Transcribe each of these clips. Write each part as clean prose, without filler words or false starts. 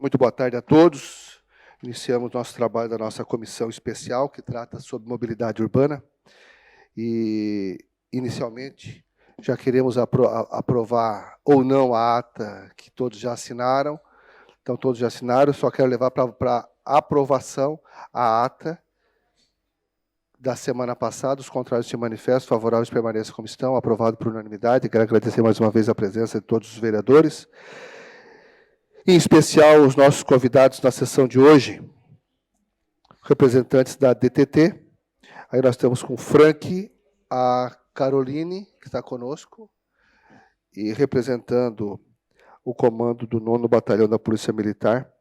Muito boa tarde a todos. Iniciamos nosso trabalho da nossa comissão especial, que trata sobre mobilidade urbana. E, inicialmente, já queremos aprovar ou não a ata que todos já assinaram. Então, todos já assinaram, só quero levar para aprovação a ata da semana passada. Os contrários se manifestam, favoráveis permaneçam como estão, aprovado por unanimidade. Quero agradecer mais uma vez a presença de todos os vereadores. Em especial, os nossos convidados na sessão de hoje, representantes da DTT. Aí nós temos com o Frank, a Caroline, que está conosco, e representando o comando do 9º Batalhão da Polícia Militar,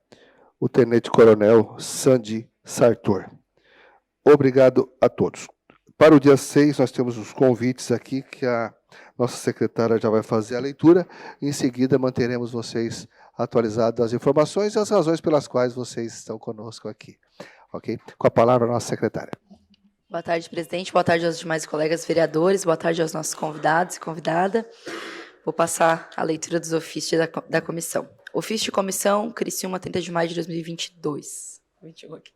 o Tenente-Coronel Sandy Sartor. Obrigado a todos. Para o dia 6, nós temos os convites aqui, que a nossa secretária já vai fazer a leitura. Em seguida, manteremos vocês atualizados das informações e as razões pelas quais vocês estão conosco aqui. Ok? Com a palavra, a nossa secretária. Boa tarde, presidente. Boa tarde aos demais colegas vereadores. Boa tarde aos nossos convidados e convidada. Vou passar a leitura dos ofícios da comissão. Ofício de comissão, Criciúma, 30 de maio de 2022. 21 aqui.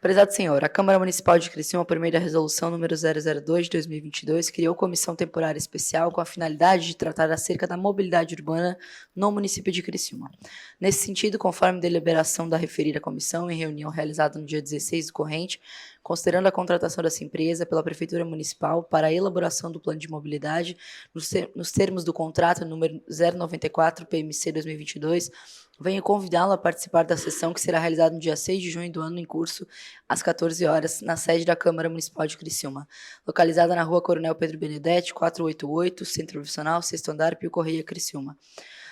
Prezado senhor, a Câmara Municipal de Criciúma, por meio da resolução número 002 de 2022, criou comissão temporária especial com a finalidade de tratar acerca da mobilidade urbana no município de Criciúma. Nesse sentido, conforme deliberação da referida comissão em reunião realizada no dia 16 do corrente, considerando a contratação dessa empresa pela Prefeitura Municipal para a elaboração do plano de mobilidade, nos termos do contrato número 094 PMC 2022, venho convidá-lo a participar da sessão que será realizada no dia 6 de junho do ano em curso, às 14 horas, na sede da Câmara Municipal de Criciúma, localizada na Rua Coronel Pedro Benedetti, 488, Centro Profissional, 6º andar, Pio Correia, Criciúma.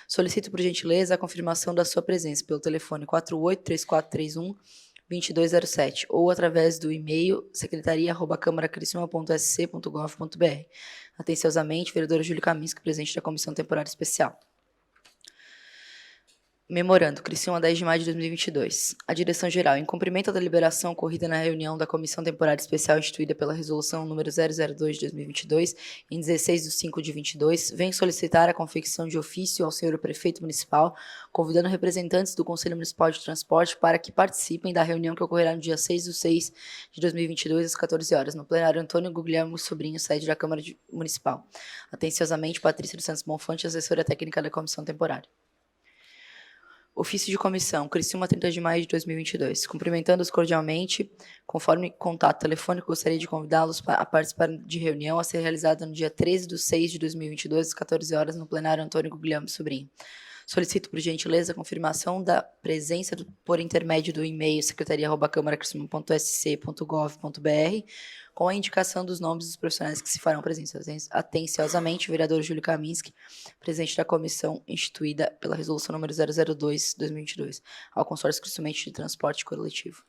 Solicito, por gentileza, a confirmação da sua presença pelo telefone 48-3431-2207 ou através do e-mail secretaria@câmaracriciúma.sc.gov.br. Atenciosamente, vereador Júlio Kaminski, presidente da Comissão Temporária Especial. Memorando, Criciúma, 10 de maio de 2022. A Direção-Geral, em cumprimento à deliberação ocorrida na reunião da Comissão Temporária Especial instituída pela Resolução número 002 de 2022, em 16 de 5 de 22, vem solicitar a confecção de ofício ao senhor Prefeito Municipal, convidando representantes do Conselho Municipal de Transporte para que participem da reunião que ocorrerá no dia 6 de 6 de 2022, às 14 horas, no plenário Antônio Guglielmo Sobrinho, sede da Câmara Municipal. Atenciosamente, Patrícia dos Santos Bonfante, assessora técnica da Comissão Temporária. Ofício de comissão, Criciúma, 30 de maio de 2022. Cumprimentando-os cordialmente, conforme contato telefônico, gostaria de convidá-los a participar de reunião a ser realizada no dia 13 de 6 de 2022, às 14 horas, no plenário Antônio Guglielmo Sobrinho. Solicito, por gentileza, a confirmação da presença por intermédio do e-mail secretaria@câmaracriciúma.sc.gov.br com a indicação dos nomes dos profissionais que se farão presentes. Atenciosamente, o vereador Júlio Kaminski, presidente da comissão instituída pela resolução número 002 de 2022, ao consórcio Criciumense de transporte coletivo.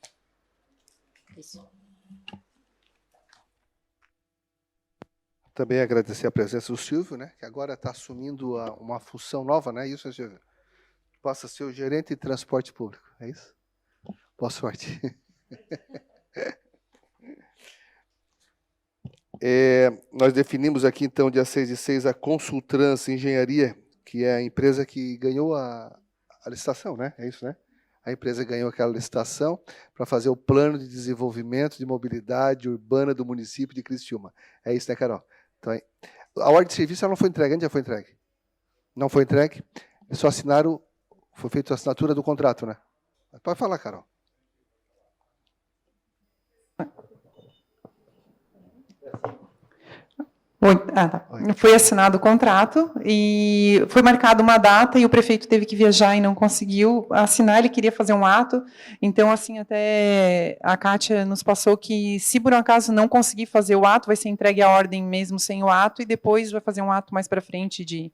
Isso. Também agradecer a presença do Silvio, né, que agora está assumindo uma função nova, né? Isso, Silvio? Passa a ser o gerente de transporte público, é isso? Boa sorte. Nós definimos aqui, então, dia 6 de 6, a Consultrans Engenharia, que é a empresa que ganhou a licitação, né? É isso, né? A empresa ganhou aquela licitação para fazer o plano de desenvolvimento de mobilidade urbana do município de Criciúma. É isso, né, Carol? Então, a ordem de serviço ela não foi entregue, ainda já foi entregue? Não foi entregue? Eles só assinaram, foi feita a assinatura do contrato, né? Pode falar, Carol. Foi assinado o contrato e foi marcada uma data e o prefeito teve que viajar e não conseguiu assinar, ele queria fazer um ato, então assim até a Kátia nos passou que se por um acaso não conseguir fazer o ato, vai ser entregue a ordem mesmo sem o ato e depois vai fazer um ato mais para frente de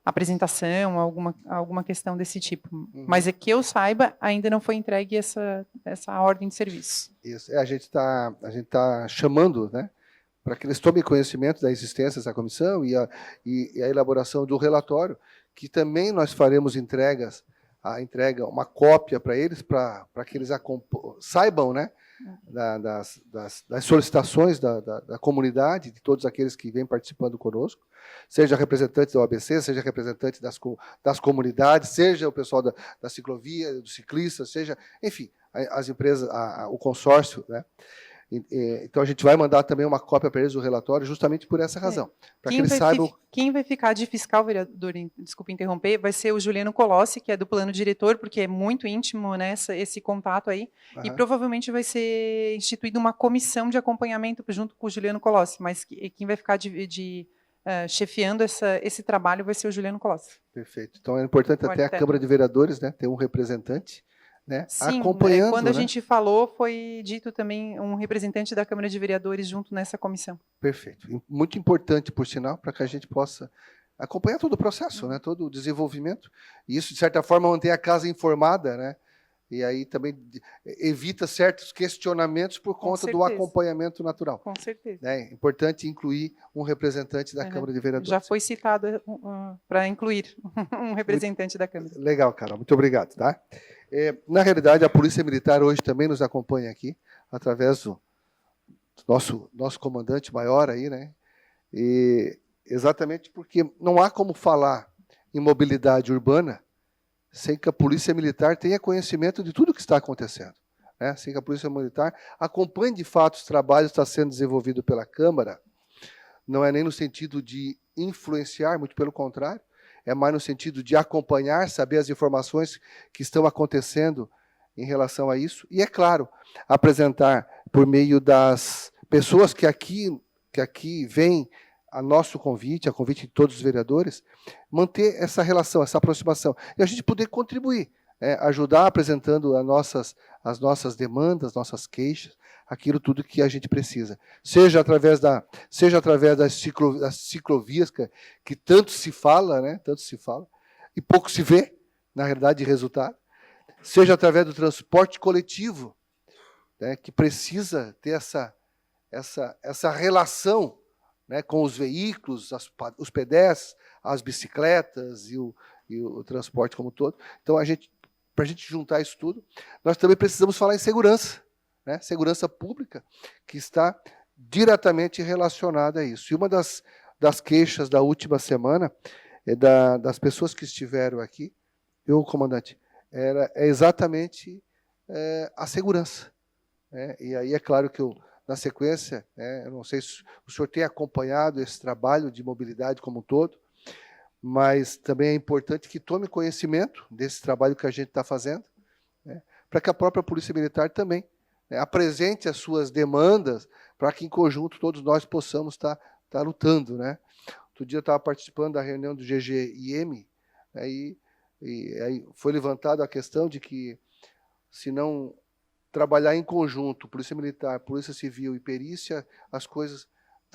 apresentação, alguma questão desse tipo. Uhum. Mas é que eu saiba, ainda não foi entregue essa ordem de serviço. Isso, a gente tá chamando, né, para que eles tomem conhecimento da existência dessa comissão e a elaboração do relatório, que também nós faremos uma cópia para eles, para que eles saibam, né, das solicitações da comunidade, de todos aqueles que vêm participando conosco, seja representante da OABC, seja representante das comunidades, seja o pessoal da ciclovia, dos ciclistas, seja, enfim, as empresas, o consórcio, né? Então, a gente vai mandar também uma cópia para eles do relatório, justamente por essa razão, para que eles saibam... Quem vai ficar de fiscal, vereador, desculpe interromper, vai ser o Juliano Colossi, que é do plano diretor, porque é muito íntimo, né, esse contato aí, e provavelmente vai ser instituída uma comissão de acompanhamento junto com o Juliano Colossi, mas quem vai ficar chefiando esse trabalho vai ser o Juliano Colossi. Perfeito. Então, é importante até a Câmara de Vereadores, né, ter um representante, né, sim, acompanhando. Quando a gente falou, foi dito também um representante da Câmara de Vereadores junto nessa comissão. Perfeito. Muito importante, por sinal, para que a gente possa acompanhar todo o processo, né, todo o desenvolvimento. E isso, de certa forma, mantém a casa informada, né? E aí também evita certos questionamentos por conta do acompanhamento natural. Com certeza. É importante incluir um representante da Câmara de Vereadores. Já foi citado para incluir um representante da Câmara. Legal, Carol. Muito obrigado. Tá? Na realidade, a Polícia Militar hoje também nos acompanha aqui, através do nosso comandante maior aí, né? E exatamente porque não há como falar em mobilidade urbana sem que a Polícia Militar tenha conhecimento de tudo o que está acontecendo, né? Sem que a Polícia Militar acompanhe de fato os trabalhos que estão sendo desenvolvidos pela Câmara. Não é nem no sentido de influenciar, muito pelo contrário, é mais no sentido de acompanhar, saber as informações que estão acontecendo em relação a isso. E, é claro, apresentar por meio das pessoas que aqui vêm a nosso convite, a convite de todos os vereadores, manter essa relação, essa aproximação. E a gente poder contribuir, ajudar apresentando as nossas demandas, nossas queixas, aquilo tudo que a gente precisa. Seja através das ciclovias, que tanto se fala, né? Tanto se fala, e pouco se vê, na realidade, de resultado. Seja através do transporte coletivo, né? Que precisa ter essa relação, né, com os veículos, os pedestres, as bicicletas e o transporte como um todo. Então, para a gente juntar isso tudo, nós também precisamos falar em segurança, né? Segurança pública, que está diretamente relacionada a isso. E uma das queixas da última semana, das pessoas que estiveram aqui, comandante, é exatamente a segurança, né? E aí é claro que na sequência, eu não sei se o senhor tem acompanhado esse trabalho de mobilidade como um todo, mas também é importante que tome conhecimento desse trabalho que a gente está fazendo, né, para que a própria Polícia Militar também, né, apresente as suas demandas, para que em conjunto todos nós possamos estar lutando, né? Outro dia eu estava participando da reunião do GGIM, né, e aí foi levantada a questão de que, se não trabalhar em conjunto, Polícia Militar, Polícia Civil e perícia, as coisas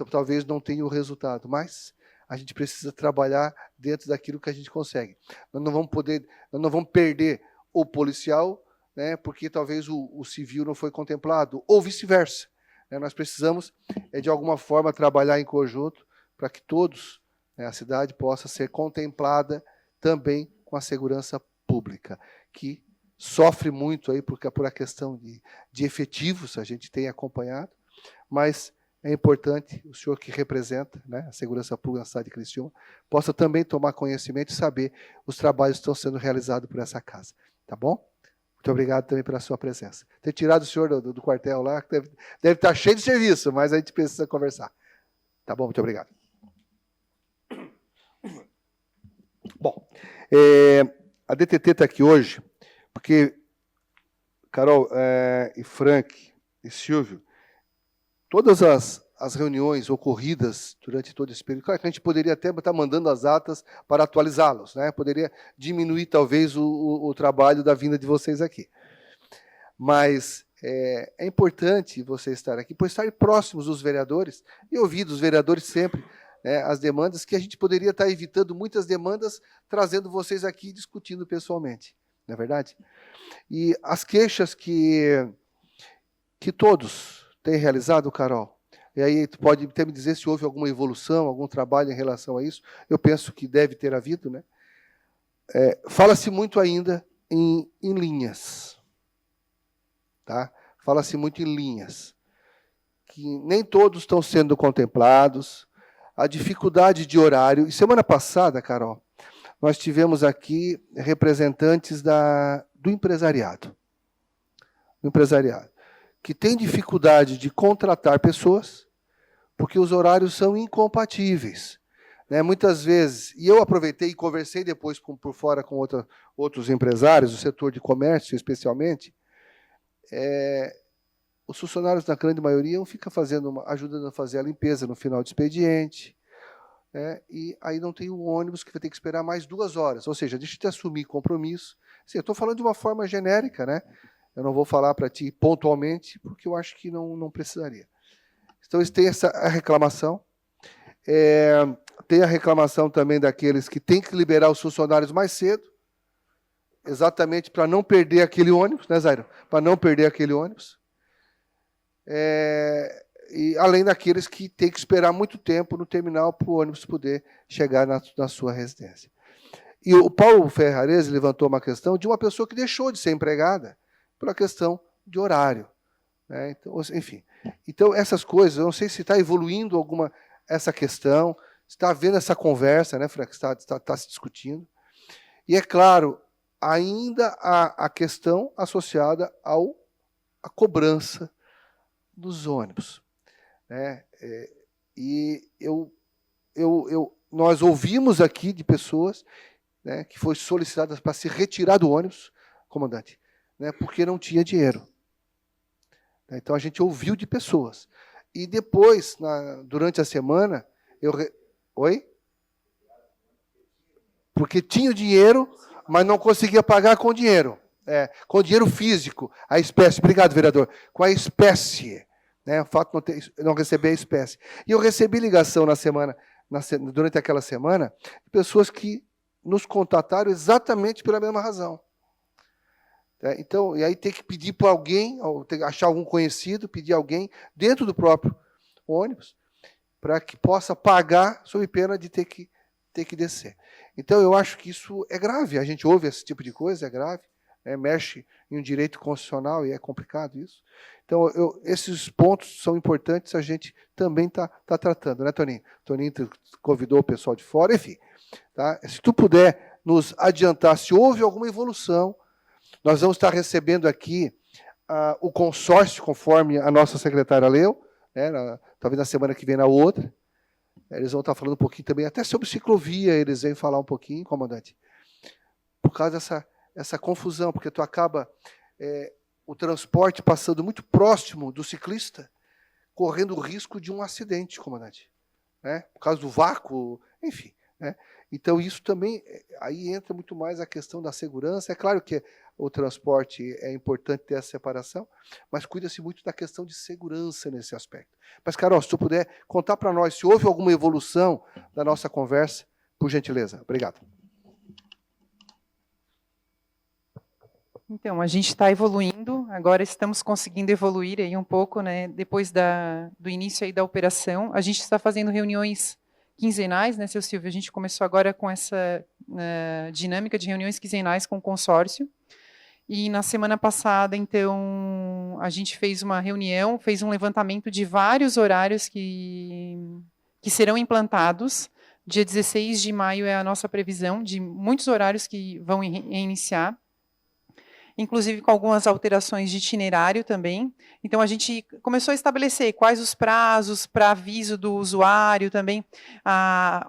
talvez não tenham resultado, mas a gente precisa trabalhar dentro daquilo que a gente consegue. Nós não vamos perder o policial, né, porque talvez o civil não foi contemplado, ou vice-versa, né? Nós precisamos, de alguma forma, trabalhar em conjunto para que todos, né, a cidade possa ser contemplada também com a segurança pública, que sofre muito aí por a questão de efetivos, a gente tem acompanhado, mas é importante o senhor que representa, né, a segurança pública na cidade de Criciúma, possa também tomar conhecimento e saber os trabalhos que estão sendo realizados por essa casa. Tá bom? Muito obrigado também pela sua presença. Ter tirado o senhor do quartel lá, que deve estar cheio de serviço, mas a gente precisa conversar. Tá bom? Muito obrigado. Bom, a DTT está aqui hoje, porque Carol e Frank e Silvio, todas as reuniões ocorridas durante todo esse período, claro que a gente poderia até estar mandando as atas para atualizá-los, né? Poderia diminuir, talvez, o trabalho da vinda de vocês aqui. Mas é importante você estar aqui, por estar próximos dos vereadores, e ouvir dos vereadores sempre, né, as demandas, que a gente poderia estar evitando muitas demandas, trazendo vocês aqui e discutindo pessoalmente. Não é verdade? E as queixas que todos têm realizado, Carol, e aí tu pode até me dizer se houve alguma evolução, algum trabalho em relação a isso, eu penso que deve ter havido, né? Fala-se muito ainda em linhas. Tá? fala-se muito em linhas, que nem todos estão sendo contemplados, a dificuldade de horário. E semana passada, Carol, nós tivemos aqui representantes do empresariado. Do empresariado, que tem dificuldade de contratar pessoas, porque os horários são incompatíveis. Né? Muitas vezes, e eu aproveitei e conversei depois por fora com outros empresários, do setor de comércio especialmente, os funcionários, na grande maioria, ficam ajudando a fazer a limpeza no final do expediente, e aí não tem um ônibus que vai ter que esperar mais 2 horas. Ou seja, deixa eu te assumir compromisso. Assim, eu estou falando de uma forma genérica, né? Eu não vou falar para ti pontualmente, porque eu acho que não precisaria. Então, eles têm a reclamação. Tem a reclamação também daqueles que têm que liberar os funcionários mais cedo, exatamente para não perder aquele ônibus, né, Zairo? Para não perder aquele ônibus. E além daqueles que têm que esperar muito tempo no terminal para o ônibus poder chegar na sua residência. E o Paulo Ferrarese levantou uma questão de uma pessoa que deixou de ser empregada pela questão de horário. Né? Então, enfim. Então, essas coisas, eu não sei se está evoluindo essa questão, se está havendo essa conversa, né, Frank, está se discutindo. E, é claro, ainda a questão associada à cobrança dos ônibus. Né? E nós ouvimos aqui de pessoas, né, que foram solicitadas para se retirar do ônibus, comandante, né, porque não tinha dinheiro. Então, a gente ouviu de pessoas. E depois, durante a semana, Oi? Porque tinha o dinheiro, mas não conseguia pagar com dinheiro. Com dinheiro físico, a espécie. Obrigado, vereador. Com a espécie. Né, o fato de não receber a espécie. E eu recebi ligação durante aquela semana de pessoas que nos contataram exatamente pela mesma razão. Então, e aí tem que pedir para alguém, achar algum conhecido, pedir alguém dentro do próprio ônibus, para que possa pagar sob pena de ter que descer. Então, eu acho que isso é grave. A gente ouve esse tipo de coisa, é grave. Mexe em um direito constitucional e é complicado isso. Então, esses pontos são importantes, a gente também está tratando, né, Toninho? Toninho convidou o pessoal de fora, enfim. Tá? Se tu puder nos adiantar se houve alguma evolução, nós vamos estar recebendo aqui o consórcio, conforme a nossa secretária leu, né, talvez na semana que vem, na outra. Eles vão estar falando um pouquinho também, até sobre ciclovia, eles vêm falar um pouquinho, comandante, por causa dessa confusão, porque tu acaba o transporte passando muito próximo do ciclista, correndo o risco de um acidente, comandante. Né? Por causa do vácuo, enfim. Né? Então, isso também, aí entra muito mais a questão da segurança. É claro que o transporte é importante ter essa separação, mas cuida-se muito da questão de segurança nesse aspecto. Mas, Carol, se tu puder contar para nós se houve alguma evolução da nossa conversa, por gentileza. Obrigado. Então, a gente está evoluindo, agora estamos conseguindo evoluir aí um pouco, né, depois do início aí da operação. A gente está fazendo reuniões quinzenais, né, seu Silvio? A gente começou agora com essa dinâmica de reuniões quinzenais com o consórcio. E na semana passada, então, a gente fez uma reunião, fez um levantamento de vários horários que serão implantados. Dia 16 de maio é a nossa previsão de muitos horários que vão iniciar, inclusive com algumas alterações de itinerário também. Então, a gente começou a estabelecer quais os prazos para aviso do usuário também.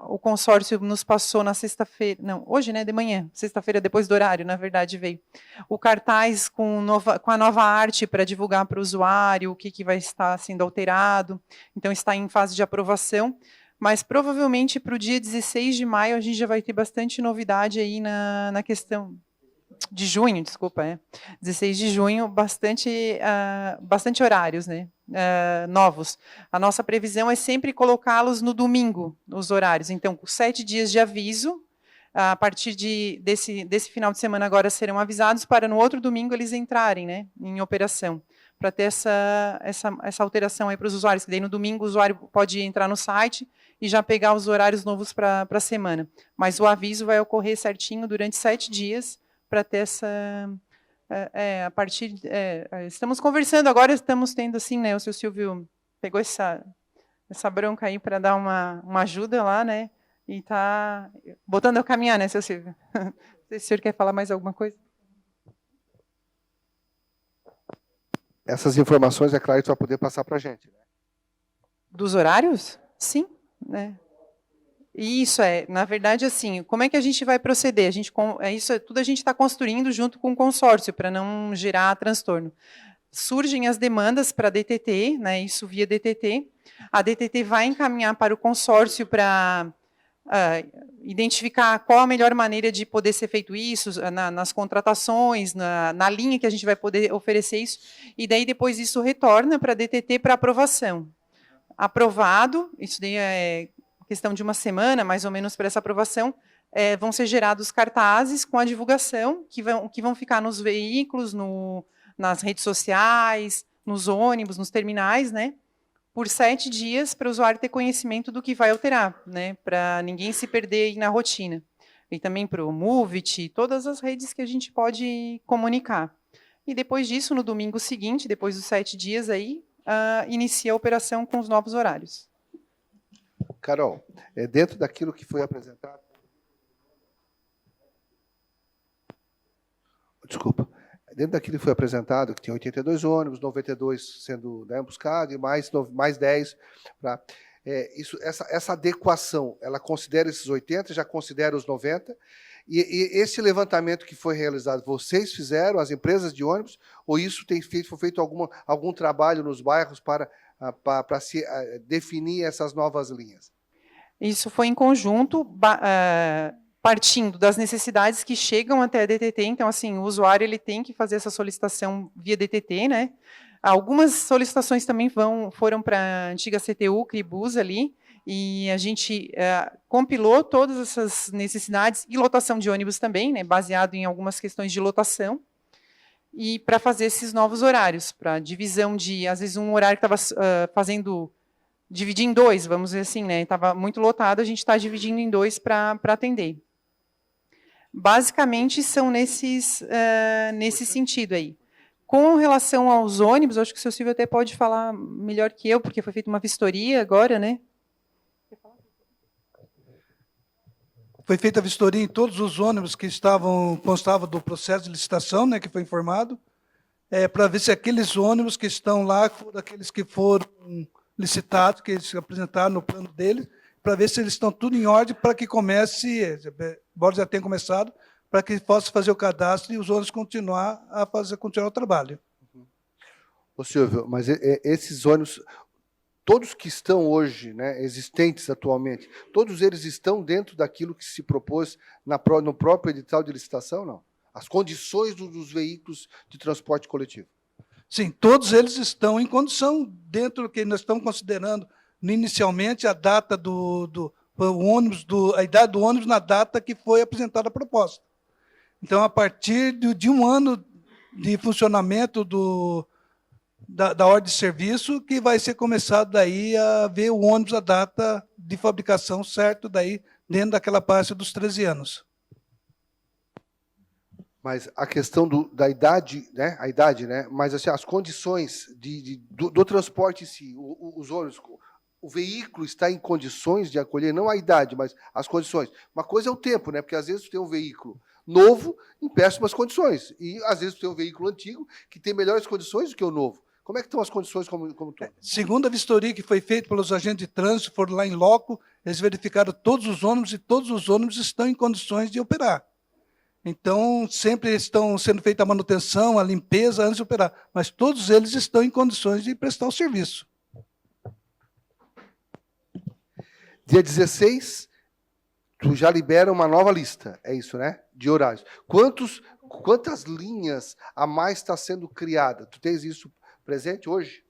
O consórcio nos passou na sexta-feira, não, hoje, né, de manhã, sexta-feira depois do horário, na verdade, veio o cartaz com a nova arte para divulgar para o usuário o que vai estar sendo alterado. Então, está em fase de aprovação. Mas, provavelmente, para o dia 16 de maio, a gente já vai ter bastante novidade aí na questão... De junho, desculpa, 16 de junho, bastante horários, né, novos. A nossa previsão é sempre colocá-los no domingo, os horários. Então, 7 dias de aviso, a partir desse final de semana agora serão avisados para no outro domingo eles entrarem, né, em operação, para ter essa alteração aí para os usuários, que daí no domingo o usuário pode entrar no site e já pegar os horários novos para a semana. Mas o aviso vai ocorrer certinho durante 7 dias, para ter a partir... estamos conversando, agora estamos tendo, assim, né, o seu Silvio pegou essa bronca aí para dar uma ajuda lá, né, e está botando eu caminhar, né, seu Silvio? Não sei se o senhor quer falar mais alguma coisa. Essas informações, é claro, que tu vai poder passar para a gente. Né? Dos horários? Sim, né? Isso na verdade, assim, como é que a gente vai proceder? Isso tudo a gente está construindo junto com o consórcio, para não gerar transtorno. Surgem as demandas para a DTT, né, isso via DTT. A DTT vai encaminhar para o consórcio para identificar qual a melhor maneira de poder ser feito isso, nas contratações, na linha que a gente vai poder oferecer isso, e daí depois isso retorna para a DTT para aprovação. Aprovado, isso daí é questão de uma semana, mais ou menos, para essa aprovação, vão ser gerados cartazes com a divulgação, que vão ficar nos veículos, nas redes sociais, nos ônibus, nos terminais, né, por 7 dias, para o usuário ter conhecimento do que vai alterar, né, para ninguém se perder aí na rotina. E também para o Movit, todas as redes que a gente pode comunicar. E depois disso, no domingo seguinte, depois dos 7 dias, aí, inicia a operação com os novos horários. Carol, dentro daquilo que foi apresentado... Desculpa. Dentro daquilo que foi apresentado, que tinha 82 ônibus, 92 sendo, né, buscados, e mais 10. Essa adequação, ela considera esses 80, já considera os 90, e esse levantamento que foi realizado, vocês fizeram, as empresas de ônibus, ou isso foi feito algum trabalho nos bairros para se definir essas novas linhas? Isso foi em conjunto, partindo das necessidades que chegam até a DTT. Então, assim, o usuário ele tem que fazer essa solicitação via DTT, né? Algumas solicitações também foram para a antiga CTU, Cribus ali, e a gente compilou todas essas necessidades, e lotação de ônibus também, né, baseado em algumas questões de lotação, e para fazer esses novos horários, para divisão de, às vezes, um horário que estava dividir em 2, vamos dizer assim, né, estava muito lotado, a gente está dividindo em 2 para atender. Basicamente, são nesse sentido aí. Com relação aos ônibus, acho que o seu Silvio até pode falar melhor que eu, porque foi feita uma vistoria agora, né? Foi feita a vistoria em todos os ônibus que constavam do processo de licitação, né, que foi informado, para ver se aqueles ônibus que estão lá, aqueles que foram licitados, que eles apresentaram no plano deles, para ver se eles estão tudo em ordem para que comece, embora já tenha começado, para que possa fazer o cadastro e os ônibus continuar o trabalho. Ô, Silvio, mas esses ônibus, todos que estão hoje, né, existentes atualmente, todos eles estão dentro daquilo que se propôs no próprio edital de licitação, não? As condições dos veículos de transporte coletivo. Sim, todos eles estão em condição, dentro do que nós estamos considerando inicialmente a data a idade do ônibus na data que foi apresentada a proposta. Então, a partir de um ano de funcionamento da ordem de serviço, que vai ser começado daí a ver o ônibus, a data de fabricação certo, daí, dentro daquela parte dos 13 anos. Mas a questão da idade, né? A idade, né? Mas assim, as condições do transporte em si, os ônibus, o veículo está em condições de acolher, não a idade, mas as condições. Uma coisa é o tempo, né? Porque às vezes tu tem um veículo novo em péssimas condições, e às vezes tu tem um veículo antigo que tem melhores condições do que o novo. Como é que estão as condições como tu? Segundo a vistoria que foi feita pelos agentes de trânsito, foram lá em loco, eles verificaram todos os ônibus, e todos os ônibus estão em condições de operar. Então, sempre estão sendo feita a manutenção, a limpeza antes de operar, mas todos eles estão em condições de prestar o serviço. Dia 16, tu já libera uma nova lista, é isso, né? De horários. Quantas linhas a mais está sendo criada? Tu tens isso presente hoje?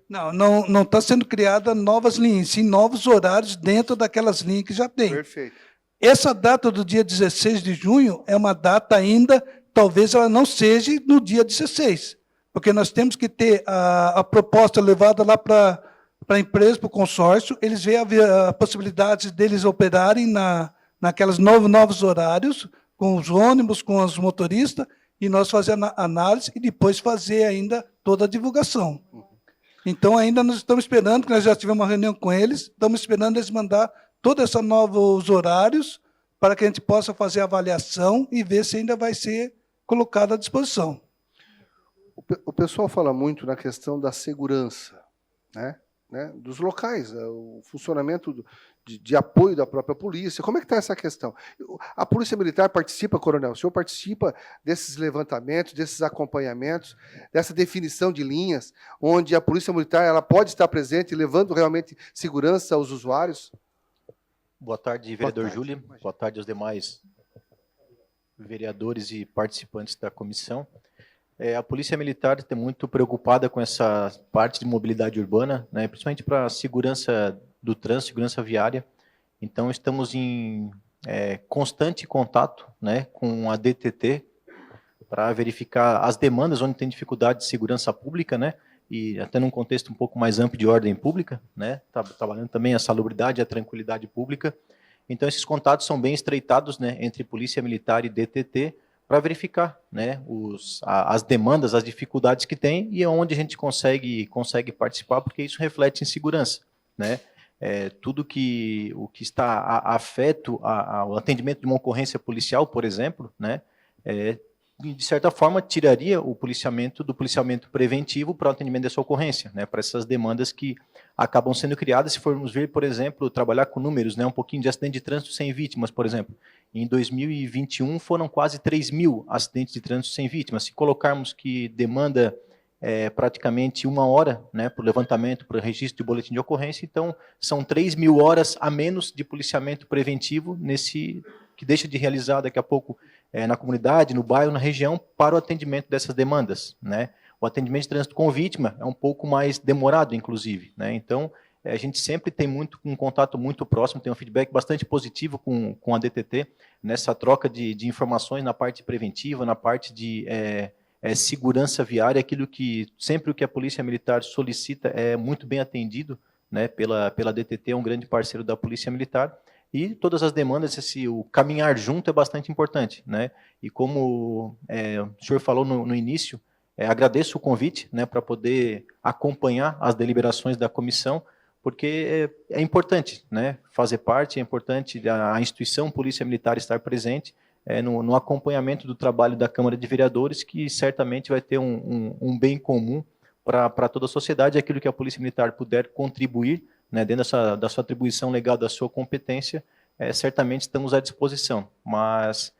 Não está sendo criada novas linhas, sim novos horários dentro daquelas linhas que já tem. Perfeito. Essa data do dia 16 de junho é uma data ainda, talvez ela não seja no dia 16, porque nós temos que ter a proposta levada lá para a empresa, para o consórcio, eles veem a possibilidade deles operarem naquelas novos horários, com os ônibus, com os motoristas, e nós fazer a análise e depois fazer ainda toda a divulgação. Então, ainda nós estamos esperando, que nós já tivemos uma reunião com eles, estamos esperando eles mandar todos esses novos horários para que a gente possa fazer a avaliação e ver se ainda vai ser colocado à disposição. O pessoal fala muito na questão da segurança, né, dos locais, o funcionamento de apoio da própria polícia. Como é que está essa questão? A Polícia Militar participa, coronel, o senhor participa desses levantamentos, desses acompanhamentos, dessa definição de linhas, onde a Polícia Militar ela pode estar presente, levando realmente segurança aos usuários? Boa tarde, vereador Júlio. Boa tarde aos demais vereadores e participantes da comissão. A Polícia Militar está muito preocupada com essa parte de mobilidade urbana, né, principalmente para a segurança do trânsito, segurança viária. Então, estamos em constante contato, né, com a DTT para verificar as demandas onde tem dificuldade de segurança pública, né, e até num contexto um pouco mais amplo de ordem pública, né, trabalhando também a salubridade e a tranquilidade pública. Então, esses contatos são bem estreitados, né, entre Polícia Militar e DTT, para verificar, né, as demandas, as dificuldades que tem e onde a gente consegue participar, porque isso reflete em segurança, né? Tudo o que está afeto ao atendimento de uma ocorrência policial, por exemplo, né, de certa forma tiraria o policiamento do policiamento preventivo para o atendimento dessa ocorrência, né, para essas demandas que acabam sendo criadas. Se formos ver, por exemplo, trabalhar com números, né, um pouquinho de acidente de trânsito sem vítimas, por exemplo. Em 2021 foram quase 3.000 acidentes de trânsito sem vítimas. Se colocarmos que demanda praticamente 1 hora, né, para o levantamento, para o registro de boletim de ocorrência, então são 3.000 horas a menos de policiamento preventivo que deixa de realizar daqui a pouco na comunidade, no bairro, na região, para o atendimento dessas demandas, né? O atendimento de trânsito com vítima é um pouco mais demorado, inclusive, né? Então, a gente sempre tem um contato muito próximo, tem um feedback bastante positivo com a DTT, nessa troca de informações na parte preventiva, na parte de segurança viária, aquilo que sempre o que a Polícia Militar solicita é muito bem atendido, né, pela DTT, é um grande parceiro da Polícia Militar, e todas as demandas, o caminhar junto é bastante importante, né? E como o senhor falou no início, agradeço o convite, né, para poder acompanhar as deliberações da comissão, porque é importante, né, fazer parte, é importante a instituição Polícia Militar estar presente no acompanhamento do trabalho da Câmara de Vereadores, que certamente vai ter um bem comum para toda a sociedade, aquilo que a Polícia Militar puder contribuir, né, dentro da sua atribuição legal, da sua competência, certamente estamos à disposição, mas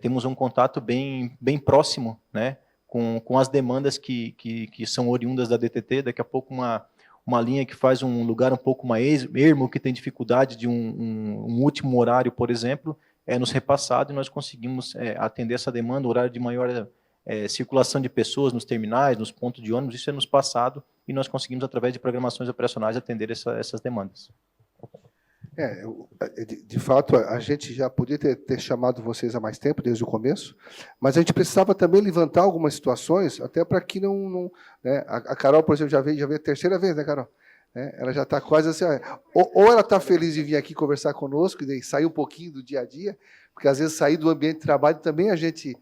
temos um contato bem próximo, né, com as demandas que são oriundas da DTT. Daqui a pouco uma linha que faz um lugar um pouco mais ermo, que tem dificuldade de um último horário, por exemplo, nos repassado, e nós conseguimos atender essa demanda, horário de maior circulação de pessoas nos terminais, nos pontos de ônibus, isso é nos passado, e nós conseguimos, através de programações operacionais, atender essas demandas. De fato, a gente já podia ter chamado vocês há mais tempo, desde o começo, mas a gente precisava também levantar algumas situações, até para que não né, a Carol, por exemplo, já veio a terceira vez, né, Carol? Ela já está quase assim, ou ela está feliz de vir aqui conversar conosco, e sair um pouquinho do dia a dia, porque às vezes sair do ambiente de trabalho também a gente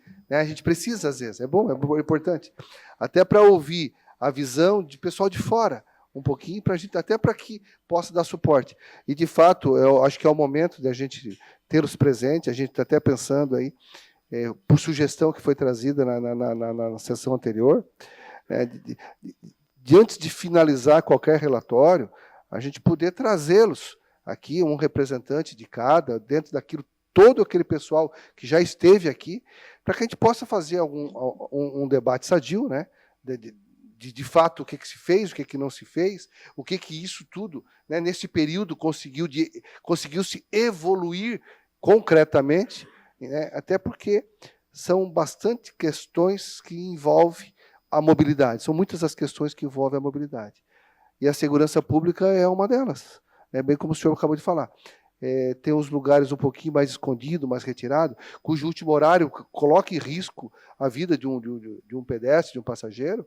precisa, às vezes, é bom, é importante, até para ouvir a visão de pessoal de fora, um pouquinho, para a gente, até para que possa dar suporte. E, de fato, eu acho que é o momento de a gente tê-los presentes, a gente está até pensando aí, por sugestão que foi trazida na sessão anterior, antes de finalizar qualquer relatório, a gente poder trazê-los aqui, um representante de cada, dentro daquilo, todo aquele pessoal que já esteve aqui, para que a gente possa fazer um debate sadio, né, de fato, o que se fez, o que não se fez, o que isso tudo, né, nesse período, conseguiu se evoluir concretamente, né, até porque são bastante questões que envolvem a mobilidade, são muitas as questões que envolvem a mobilidade. E a segurança pública é uma delas, né, bem como o senhor acabou de falar. Tem uns lugares um pouquinho mais escondidos, mais retirados, cujo último horário coloca em risco a vida de um pedestre, de um passageiro.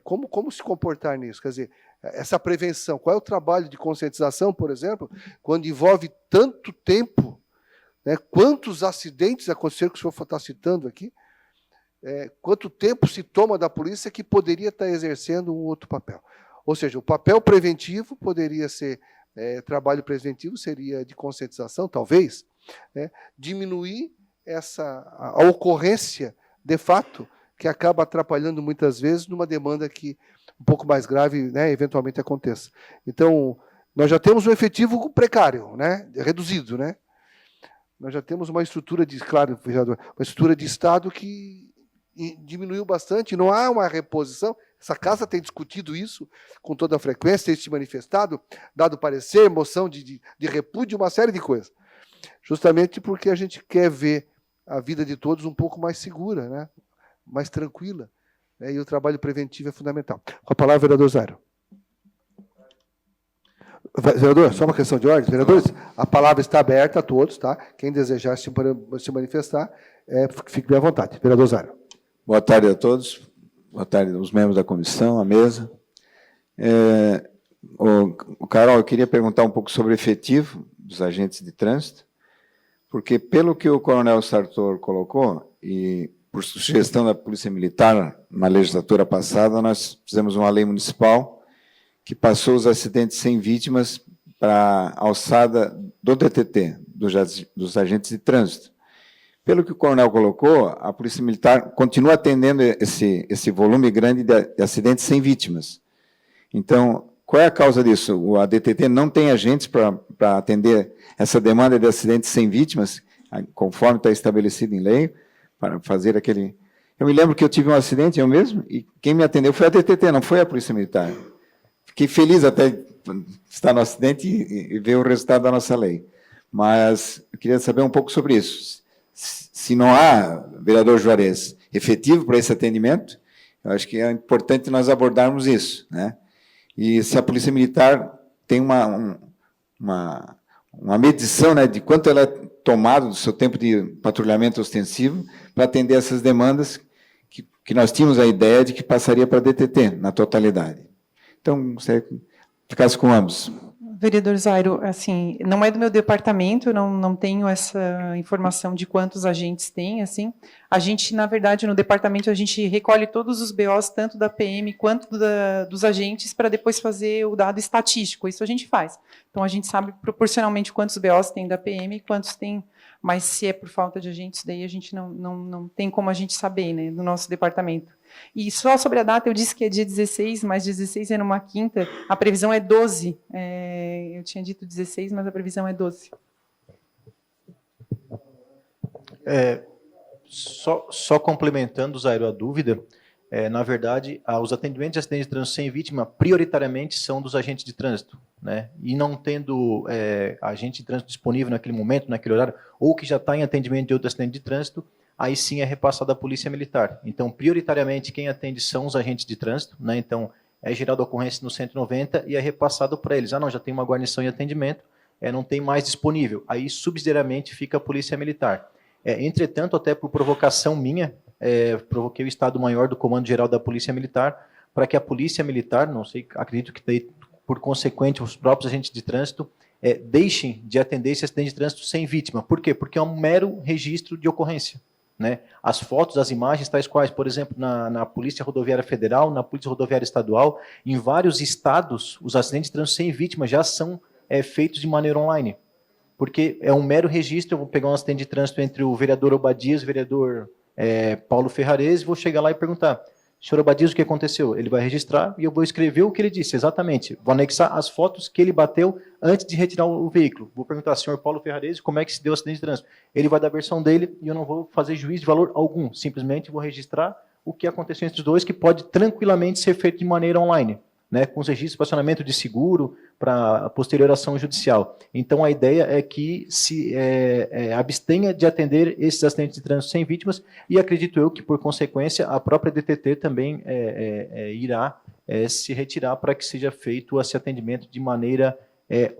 Como se comportar nisso? Quer dizer, essa prevenção, qual é o trabalho de conscientização, por exemplo, quando envolve tanto tempo, né, quantos acidentes aconteceram que o senhor está citando aqui, quanto tempo se toma da polícia que poderia estar exercendo um outro papel. Ou seja, o papel preventivo poderia ser, trabalho preventivo seria de conscientização, talvez, né, diminuir a ocorrência, de fato, que acaba atrapalhando muitas vezes numa demanda que um pouco mais grave, né, eventualmente aconteça. Então, nós já temos um efetivo precário, né, reduzido, né? Nós já temos uma estrutura claro, vereador, uma estrutura de Estado que diminuiu bastante, não há uma reposição. Essa casa tem discutido isso com toda a frequência, tem se manifestado, dado parecer, moção de repúdio, uma série de coisas. Justamente porque a gente quer ver a vida de todos um pouco mais segura, né? Mais tranquila, né? E o trabalho preventivo é fundamental. Com a palavra, vereador Zairo. Vereador, só uma questão de ordem. Vereadores, a palavra está aberta a todos, tá? Quem desejar se manifestar, fique bem à vontade. Vereador Zairo. Boa tarde a todos. Boa tarde aos membros da comissão, à mesa. Carol, eu queria perguntar um pouco sobre o efetivo dos agentes de trânsito, porque, pelo que o coronel Sartor colocou, e por sugestão da Polícia Militar, na legislatura passada, nós fizemos uma lei municipal que passou os acidentes sem vítimas para a alçada do DTT, dos agentes de trânsito. Pelo que o coronel colocou, a Polícia Militar continua atendendo esse volume grande de acidentes sem vítimas. Então, qual é a causa disso? A DTT não tem agentes para atender essa demanda de acidentes sem vítimas, conforme está estabelecido em lei, para fazer aquele... Eu me lembro que eu tive um acidente, eu mesmo, e quem me atendeu foi a DTT, não foi a Polícia Militar. Fiquei feliz até de estar no acidente e ver o resultado da nossa lei. Mas eu queria saber um pouco sobre isso. Se não há, vereador Juarez, efetivo para esse atendimento, eu acho que é importante nós abordarmos isso, né? E se a Polícia Militar tem uma medição, né, de quanto ela é tomada do seu tempo de patrulhamento ostensivo para atender essas demandas que nós tínhamos a ideia de que passaria para a DTT, na totalidade. Então, você ficasse com ambos. Vereador Zairo, assim, não é do meu departamento, eu não tenho essa informação de quantos agentes tem, assim. A gente, na verdade, no departamento, a gente recolhe todos os BOs, tanto da PM quanto dos agentes, para depois fazer o dado estatístico, isso a gente faz. Então, a gente sabe proporcionalmente quantos BOs tem da PM e quantos tem, mas se é por falta de agentes, daí a gente não tem como a gente saber, né, no nosso departamento. E só sobre a data, eu disse que é dia 16, mas 16 é numa quinta, a previsão é 12. Eu tinha dito 16, mas a previsão é 12. Só complementando, Zairo, a dúvida, na verdade, os atendimentos de acidentes de trânsito sem vítima, prioritariamente, são dos agentes de trânsito, né? E não tendo agente de trânsito disponível naquele momento, naquele horário, ou que já está em atendimento de outro acidente de trânsito, aí sim é repassado à Polícia Militar. Então, prioritariamente, quem atende são os agentes de trânsito, né? Então, é gerada a ocorrência no 190 e é repassado para eles. Não, já tem uma guarnição em atendimento, não tem mais disponível. Aí, subsidiariamente, fica a Polícia Militar. Entretanto, até por provocação minha, provoquei o Estado-Maior do Comando Geral da Polícia Militar para que a Polícia Militar, não sei, acredito que daí, por consequente, os próprios agentes de trânsito deixem de atender esse acidente de trânsito sem vítima. Por quê? Porque é um mero registro de ocorrência, né? As fotos, as imagens, tais quais, por exemplo, na Polícia Rodoviária Federal, na Polícia Rodoviária Estadual, em vários estados, os acidentes de trânsito sem vítima já são feitos de maneira online. Porque é um mero registro, eu vou pegar um acidente de trânsito entre o vereador Obadias e o vereador Paulo Ferrarese, vou chegar lá e perguntar, senhor Obadias, o que aconteceu? Ele vai registrar e eu vou escrever o que ele disse, exatamente. Vou anexar as fotos que ele bateu antes de retirar o veículo. Vou perguntar, senhor Paulo Ferrarese, como é que se deu o acidente de trânsito? Ele vai dar a versão dele e eu não vou fazer juízo de valor algum. Simplesmente vou registrar o que aconteceu entre os dois, que pode tranquilamente ser feito de maneira online, né, com os registros de acionamento de seguro para a posterior ação judicial. Então, a ideia é que se abstenha de atender esses acidentes de trânsito sem vítimas e acredito eu que, por consequência, a própria DTT também irá se retirar para que seja feito esse atendimento de maneira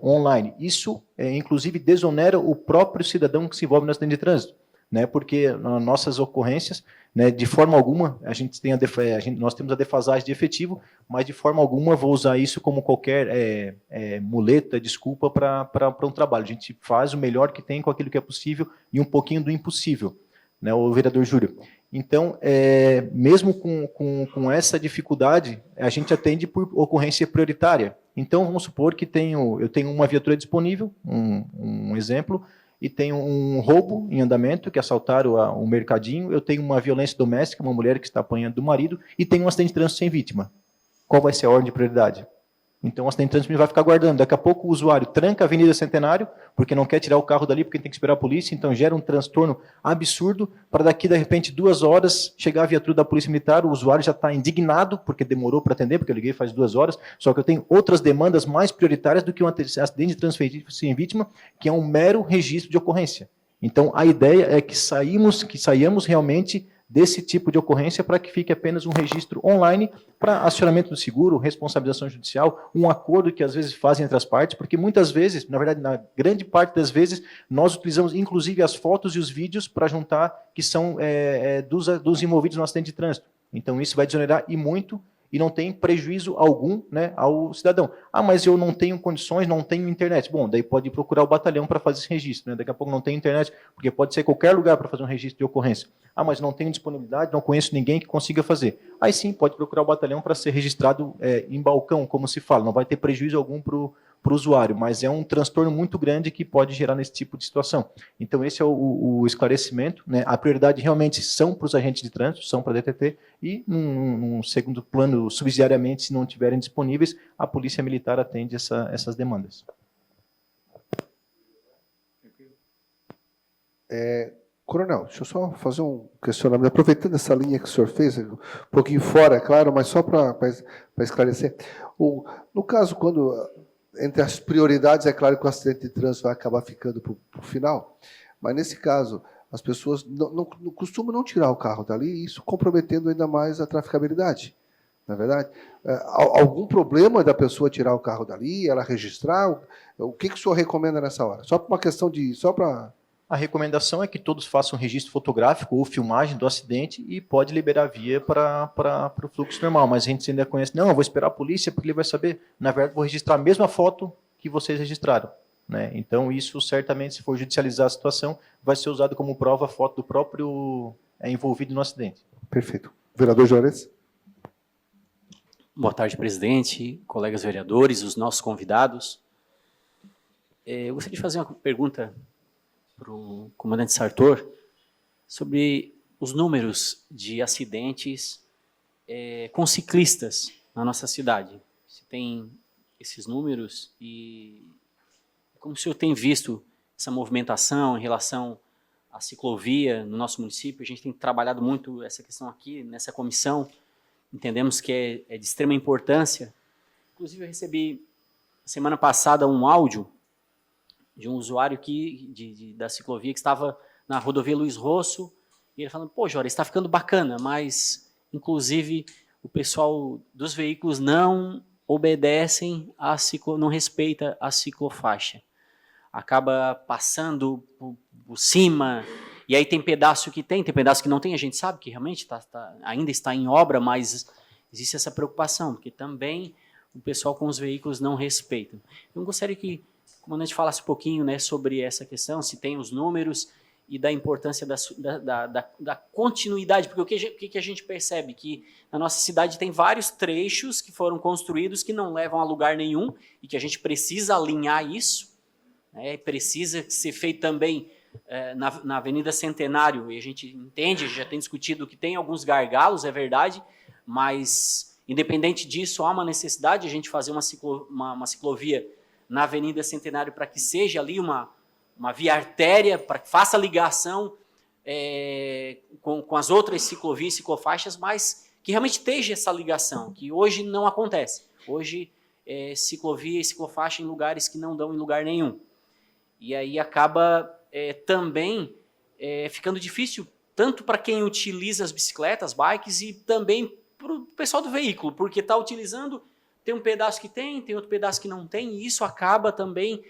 online. Isso, inclusive, desonera o próprio cidadão que se envolve no acidente de trânsito, né, porque nas nossas ocorrências, né, de forma alguma, nós temos a defasagem de efetivo, mas de forma alguma vou usar isso como qualquer muleta, desculpa para um trabalho. A gente faz o melhor que tem com aquilo que é possível e um pouquinho do impossível, né, o vereador Júlio. Então, mesmo com essa dificuldade, a gente atende por ocorrência prioritária. Então, vamos supor que eu tenho uma viatura disponível, um exemplo, e tenho um roubo em andamento, que assaltaram um mercadinho, eu tenho uma violência doméstica, uma mulher que está apanhando do marido, e tenho um acidente de trânsito sem vítima. Qual vai ser a ordem de prioridade? Então, o acidente de trânsito vai ficar aguardando. Daqui a pouco o usuário tranca a Avenida Centenário, porque não quer tirar o carro dali, porque tem que esperar a polícia, então gera um transtorno absurdo, para daqui, de repente, 2 horas, chegar a viatura da Polícia Militar, o usuário já está indignado, porque demorou para atender, porque eu liguei faz 2 horas, só que eu tenho outras demandas mais prioritárias do que um acidente de trânsito sem vítima, que é um mero registro de ocorrência. Então, a ideia é que saiamos realmente desse tipo de ocorrência para que fique apenas um registro online para acionamento do seguro, responsabilização judicial, um acordo que às vezes fazem entre as partes, porque muitas vezes, na verdade, na grande parte das vezes, nós utilizamos inclusive as fotos e os vídeos para juntar que são dos envolvidos no acidente de trânsito. Então isso vai desonerar e muito, e não tem prejuízo algum, né, ao cidadão. Ah, mas eu não tenho condições, não tenho internet. Bom, daí pode procurar o batalhão para fazer esse registro. Né? Daqui a pouco não tem internet, porque pode ser qualquer lugar para fazer um registro de ocorrência. Ah, mas não tenho disponibilidade, não conheço ninguém que consiga fazer. Aí sim, pode procurar o batalhão para ser registrado em balcão, como se fala. Não vai ter prejuízo algum para o usuário, mas é um transtorno muito grande que pode gerar nesse tipo de situação. Então, esse é o esclarecimento. Né? A prioridade realmente são para os agentes de trânsito, são para a DTT, e, num segundo plano, subsidiariamente, se não estiverem disponíveis, a Polícia Militar atende essas demandas. Coronel, deixa eu só fazer um questionamento, aproveitando essa linha que o senhor fez, um pouquinho fora, é claro, mas só para esclarecer. No caso, quando, entre as prioridades, é claro que o acidente de trânsito vai acabar ficando para o final, mas nesse caso, as pessoas não costumam não tirar o carro dali, isso comprometendo ainda mais a traficabilidade, não é verdade? Algum problema da pessoa tirar o carro dali, ela registrar? O que o senhor recomenda nessa hora? Só para uma questão de... A recomendação é que todos façam um registro fotográfico ou filmagem do acidente e pode liberar a via para o fluxo normal. Mas a gente ainda conhece, não, eu vou esperar a polícia porque ele vai saber. Na verdade, vou registrar a mesma foto que vocês registraram. Né? Então, isso certamente, se for judicializar a situação, vai ser usado como prova a foto do próprio envolvido no acidente. Perfeito. Vereador Juarez? Boa tarde, presidente, colegas vereadores, os nossos convidados. Eu gostaria de fazer uma pergunta para o comandante Sartor sobre os números de acidentes com ciclistas na nossa cidade. Se tem esses números e como o senhor tem visto essa movimentação em relação à ciclovia no nosso município? A gente tem trabalhado muito essa questão aqui nessa comissão, entendemos que é de extrema importância. Inclusive eu recebi semana passada um áudio de um usuário da ciclovia que estava na rodovia Luiz Rosso, e ele falando, pô, Jora, está ficando bacana, mas, inclusive, o pessoal dos veículos não obedecem, não respeita a ciclofaixa. Acaba passando por cima, e aí tem pedaço que tem pedaço que não tem, a gente sabe que realmente ainda está em obra, mas existe essa preocupação, porque também o pessoal com os veículos não respeita. Eu gostaria que o comandante falasse um pouquinho, né, sobre essa questão, se tem os números e da importância da continuidade, porque o que a gente percebe? Que na nossa cidade tem vários trechos que foram construídos que não levam a lugar nenhum e que a gente precisa alinhar isso, né, precisa ser feito também na Avenida Centenário, e a gente entende, já tem discutido que tem alguns gargalos, é verdade, mas independente disso, há uma necessidade de a gente fazer uma ciclovia na Avenida Centenário para que seja ali uma via artéria, para que faça ligação com as outras ciclovias e ciclofaixas, mas que realmente esteja essa ligação, que hoje não acontece. Hoje, ciclovia e ciclofaixa em lugares que não dão em lugar nenhum. E aí acaba também ficando difícil, tanto para quem utiliza as bicicletas, bikes, e também para o pessoal do veículo, porque está utilizando... Tem um pedaço que tem outro pedaço que não tem, e isso acaba também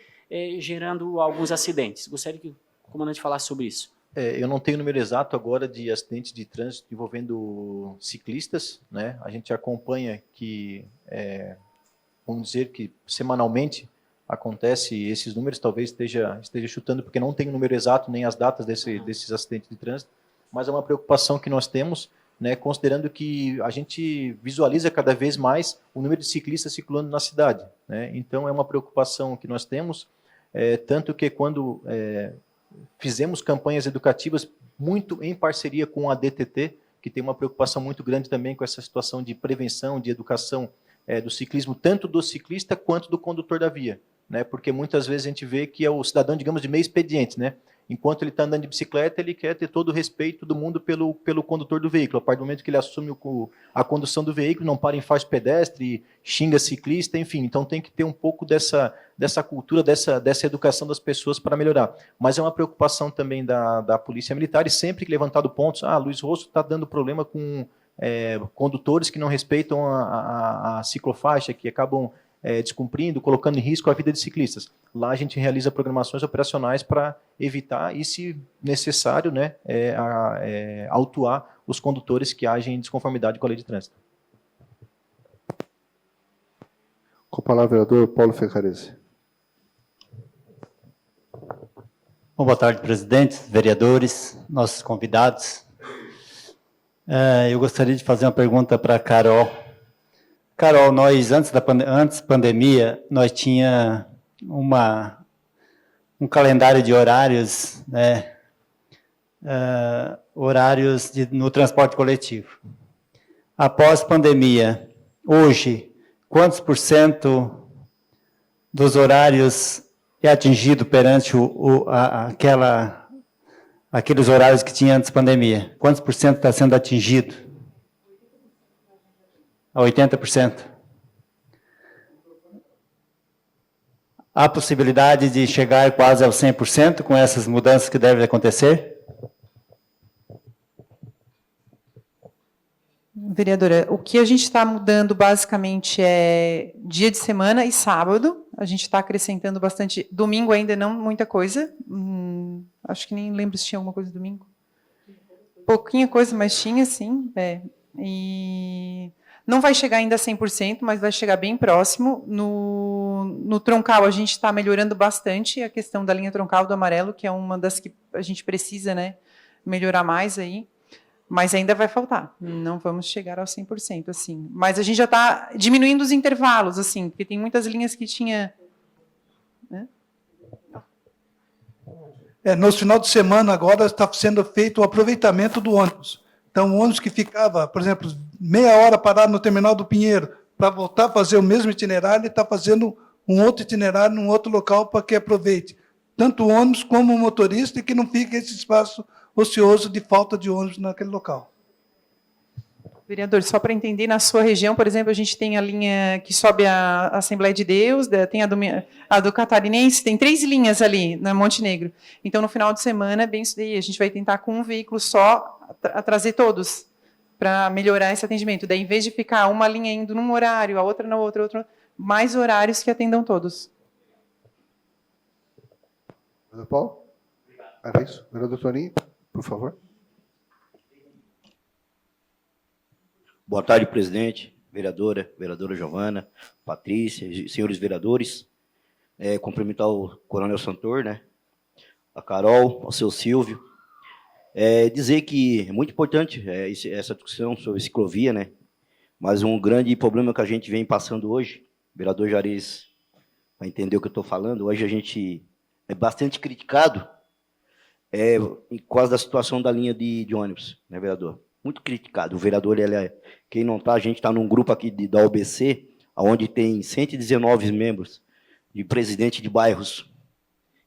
gerando alguns acidentes. Gostaria que o comandante falasse sobre isso. Eu não tenho o número exato agora de acidentes de trânsito envolvendo ciclistas, né? A gente acompanha que, vamos dizer que semanalmente acontece esses números, talvez esteja chutando, porque não tem o número exato nem as datas desses acidentes de trânsito, mas é uma preocupação que nós temos, né, considerando que a gente visualiza cada vez mais o número de ciclistas circulando na cidade, né? Então é uma preocupação que nós temos, tanto que quando fizemos campanhas educativas muito em parceria com a DTT, que tem uma preocupação muito grande também com essa situação de prevenção, de educação do ciclismo, tanto do ciclista quanto do condutor da via, né? Porque muitas vezes a gente vê que é o cidadão, digamos, de meio expediente, né? Enquanto ele está andando de bicicleta, ele quer ter todo o respeito do mundo pelo condutor do veículo. A partir do momento que ele assume a condução do veículo, não para em faixa pedestre, xinga ciclista, enfim. Então tem que ter um pouco dessa cultura, dessa educação das pessoas para melhorar. Mas é uma preocupação também da Polícia Militar, e sempre que levantado pontos, Luiz Rosso está dando problema com condutores que não respeitam a ciclofaixa, que acabam descumprindo, colocando em risco a vida de ciclistas. Lá a gente realiza programações operacionais para evitar e, se necessário, né, autuar os condutores que agem em desconformidade com a lei de trânsito. Com a palavra, o vereador Paulo Ferrarese. Bom, boa tarde, presidente, vereadores, nossos convidados. Eu gostaria de fazer uma pergunta para a Carol. Carol, nós, antes da pandemia, nós tinha um calendário de horários, né, no transporte coletivo. Após pandemia, hoje, quantos % dos horários é atingido perante aqueles horários que tinha antes da pandemia? Quantos % está sendo atingido? A 80%. Há possibilidade de chegar quase ao 100% com essas mudanças que devem acontecer? Vereadora, o que a gente está mudando basicamente é dia de semana e sábado. A gente está acrescentando bastante. Domingo ainda não muita coisa. Acho que nem lembro se tinha alguma coisa domingo. Pouquinha coisa, mas tinha, sim. E não vai chegar ainda a 100%, mas vai chegar bem próximo. No troncal, a gente está melhorando bastante a questão da linha troncal do amarelo, que é uma das que a gente precisa, né, melhorar mais aí. Mas ainda vai faltar. Não vamos chegar ao 100%, assim. Mas a gente já está diminuindo os intervalos, assim, porque tem muitas linhas que tinha... Né? No final de semana, agora, está sendo feito o aproveitamento do ônibus. Então, o ônibus que ficava, por exemplo, meia hora parado no terminal do Pinheiro, para voltar a fazer o mesmo itinerário, ele está fazendo um outro itinerário num outro local para que aproveite tanto o ônibus como o motorista, e que não fique esse espaço ocioso de falta de ônibus naquele local. Vereador, só para entender, na sua região, por exemplo, a gente tem a linha que sobe a Assembleia de Deus, tem a do Catarinense, tem 3 linhas ali na Montenegro. Então, no final de semana, bem isso daí, a gente vai tentar com um veículo só trazer todos, para melhorar esse atendimento. Daí, em vez de ficar uma linha indo num horário, a outra na outra, mais horários que atendam todos. Vereador Paulo? Era isso? Vereador Toninho, por favor. Boa tarde, presidente, vereadora Giovana, Patrícia, senhores vereadores. Cumprimentar o Coronel Santor, né, a Carol, o seu Silvio. Dizer que é muito importante essa discussão sobre ciclovia, né, mas um grande problema que a gente vem passando hoje, o vereador Jariz vai entender o que eu estou falando, hoje a gente é bastante criticado por causa da situação da linha de ônibus, né, vereador? Muito criticado. O vereador, quem não está, a gente está num grupo aqui da OBC, onde tem 119 membros de presidente de bairros.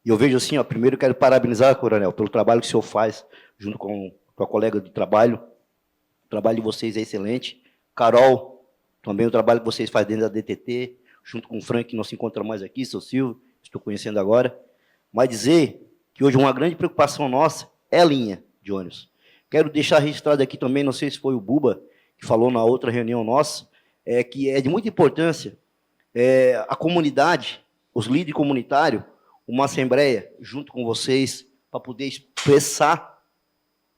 E eu vejo assim, primeiro eu quero parabenizar, Coronel, pelo trabalho que o senhor faz, junto com a colega de trabalho. O trabalho de vocês é excelente. Carol, também o trabalho que vocês fazem dentro da DTT, junto com o Frank, que não se encontra mais aqui, seu Silvio, estou conhecendo agora. Mas dizer que hoje uma grande preocupação nossa é a linha de ônibus. Quero deixar registrado aqui também, não sei se foi o Buba que falou na outra reunião nossa, que é de muita importância a comunidade, os líderes comunitários, uma assembleia junto com vocês, para poder expressar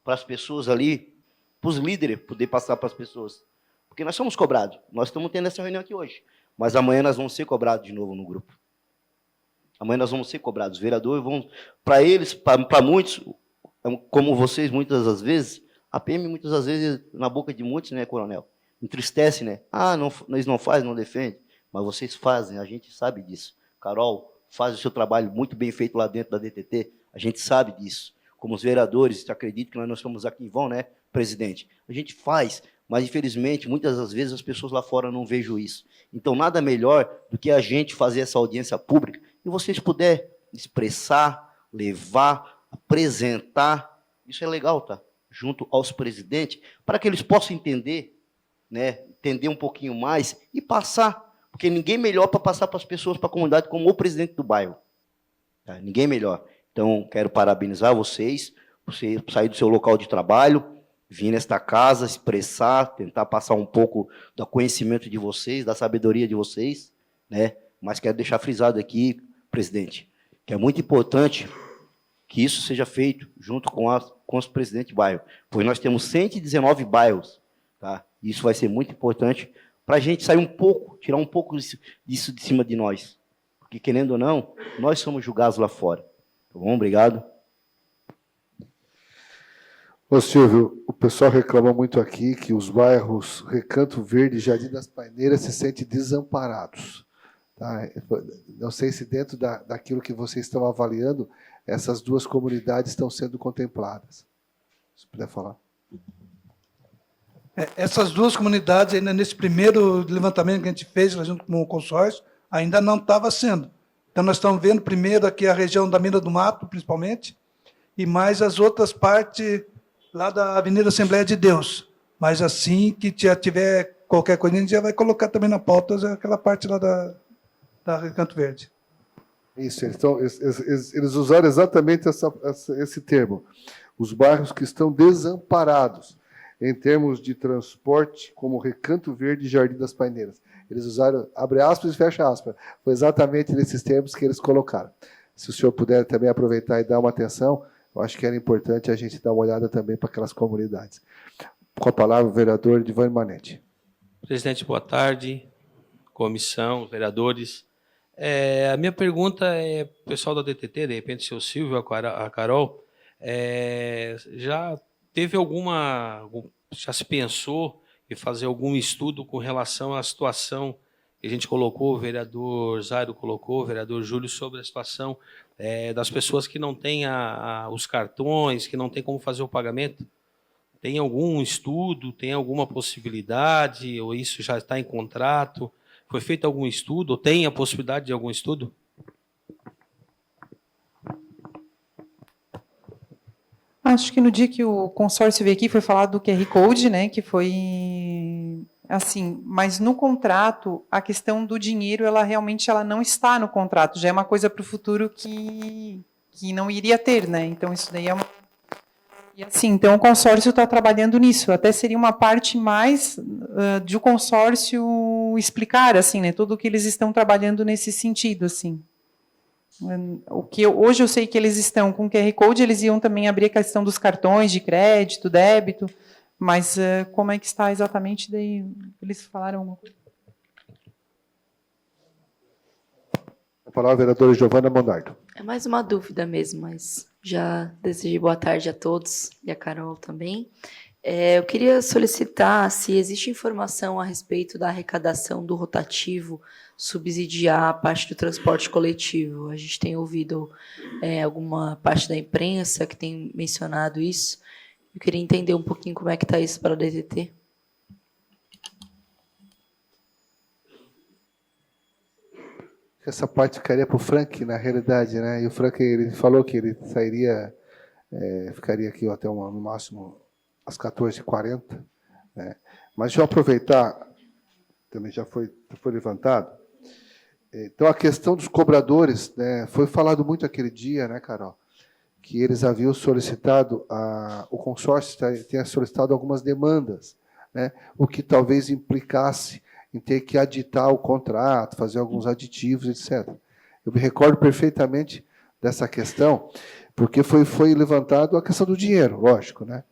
para as pessoas ali, para os líderes poder passar para as pessoas. Porque nós somos cobrados, nós estamos tendo essa reunião aqui hoje, mas amanhã nós vamos ser cobrados de novo no grupo. Amanhã nós vamos ser cobrados, os vereadores vão, para eles, para muitos, como vocês, muitas das vezes, a PM, muitas das vezes, na boca de muitos, né, coronel, entristece, né? Ah, não, eles não fazem, não defendem, mas vocês fazem, a gente sabe disso. Carol, faz o seu trabalho muito bem feito lá dentro da DTT, a gente sabe disso. Como os vereadores, acredito que nós não estamos aqui em vão, né, presidente? A gente faz, mas, infelizmente, muitas das vezes as pessoas lá fora não vejam isso. Então, nada melhor do que a gente fazer essa audiência pública e vocês puderem expressar, levar, apresentar, isso é legal, tá? Junto aos presidentes, para que eles possam entender, né, entender um pouquinho mais e passar, porque ninguém melhor para passar para as pessoas, para a comunidade, como o presidente do bairro. Tá? Ninguém melhor. Então, quero parabenizar vocês, você sair do seu local de trabalho, vir nesta casa, expressar, tentar passar um pouco do conhecimento de vocês, da sabedoria de vocês, né? Mas quero deixar frisado aqui, presidente, que é muito importante que isso seja feito junto com os presidentes de bairro, pois nós temos 119 bairros, tá? Isso vai ser muito importante para a gente sair um pouco, tirar um pouco disso de cima de nós, porque, querendo ou não, nós somos julgados lá fora. Tá bom? Obrigado. Ô Silvio, o pessoal reclama muito aqui que os bairros Recanto Verde e Jardim das Paineiras se sentem desamparados. Tá? Não sei se dentro daquilo que vocês estão avaliando, essas duas comunidades estão sendo contempladas. Se puder falar. Essas duas comunidades, ainda nesse primeiro levantamento que a gente fez junto com o consórcio, ainda não estava sendo. Então, nós estamos vendo primeiro aqui a região da Mina do Mato, principalmente, e mais as outras partes lá da Avenida Assembleia de Deus. Mas assim que já tiver qualquer coisa, a gente já vai colocar também na pauta aquela parte lá da Recanto Verde. Isso, eles usaram exatamente esse termo. Os bairros que estão desamparados em termos de transporte, como Recanto Verde e Jardim das Paineiras. Eles usaram, abre aspas e fecha aspas. Foi exatamente nesses termos que eles colocaram. Se o senhor puder também aproveitar e dar uma atenção, eu acho que era importante a gente dar uma olhada também para aquelas comunidades. Com a palavra, o vereador Edivane Manente. Presidente, boa tarde. Comissão, vereadores. A minha pergunta é, pessoal da DTT, de repente, seu Silvio, a Carol, já teve já se pensou em fazer algum estudo com relação à situação que a gente colocou, o vereador Zairo colocou, o vereador Júlio, sobre a situação das pessoas que não têm os cartões, que não têm como fazer o pagamento? Tem algum estudo, tem alguma possibilidade, ou isso já está em contrato? Foi feito algum estudo, ou tem a possibilidade de algum estudo? Acho que no dia que o consórcio veio aqui foi falado do QR Code, né, que foi assim, mas no contrato, a questão do dinheiro, ela realmente não está no contrato, já é uma coisa para o futuro que não iria ter, né? Então isso daí é uma... E assim, então o consórcio está trabalhando nisso, até seria uma parte mais de o consórcio explicar, assim, né, tudo o que eles estão trabalhando nesse sentido, assim. O que hoje eu sei que eles estão com QR Code, eles iam também abrir a questão dos cartões de crédito, débito, mas como é que está exatamente, daí eles falaram alguma coisa? A palavra, vereadora Giovana Mondardo. É mais uma dúvida mesmo, mas já desejei boa tarde a todos e a Carol também. Eu queria solicitar se existe informação a respeito da arrecadação do rotativo subsidiar a parte do transporte coletivo. A gente tem ouvido alguma parte da imprensa que tem mencionado isso. Eu queria entender um pouquinho como é que está isso para a DTT. Essa parte ficaria para o Frank, na realidade, né? E o Frank, ele falou que ele sairia, ficaria aqui até no máximo às 14h40, né? Mas deixa eu aproveitar, também já foi levantado. Então, a questão dos cobradores, né, foi falado muito aquele dia, né, Carol, que eles haviam solicitado, o consórcio tinha solicitado algumas demandas, né, o que talvez implicasse em ter que aditar o contrato, fazer alguns aditivos, etc. Eu me recordo perfeitamente dessa questão, porque foi levantado a questão do dinheiro, lógico, né?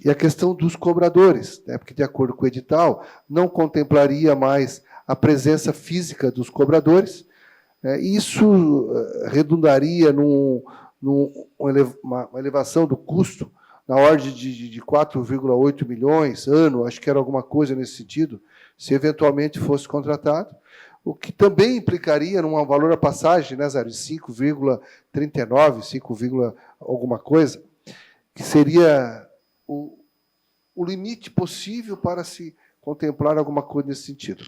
E a questão dos cobradores, né? Porque, de acordo com o edital, não contemplaria mais a presença física dos cobradores, né? E isso redundaria uma elevação do custo na ordem de 4,8 milhões ano, acho que era alguma coisa nesse sentido, se eventualmente fosse contratado, o que também implicaria num valor a passagem, né, Zé, de 5,39, 5, alguma coisa, que seria o limite possível para se contemplar alguma coisa nesse sentido.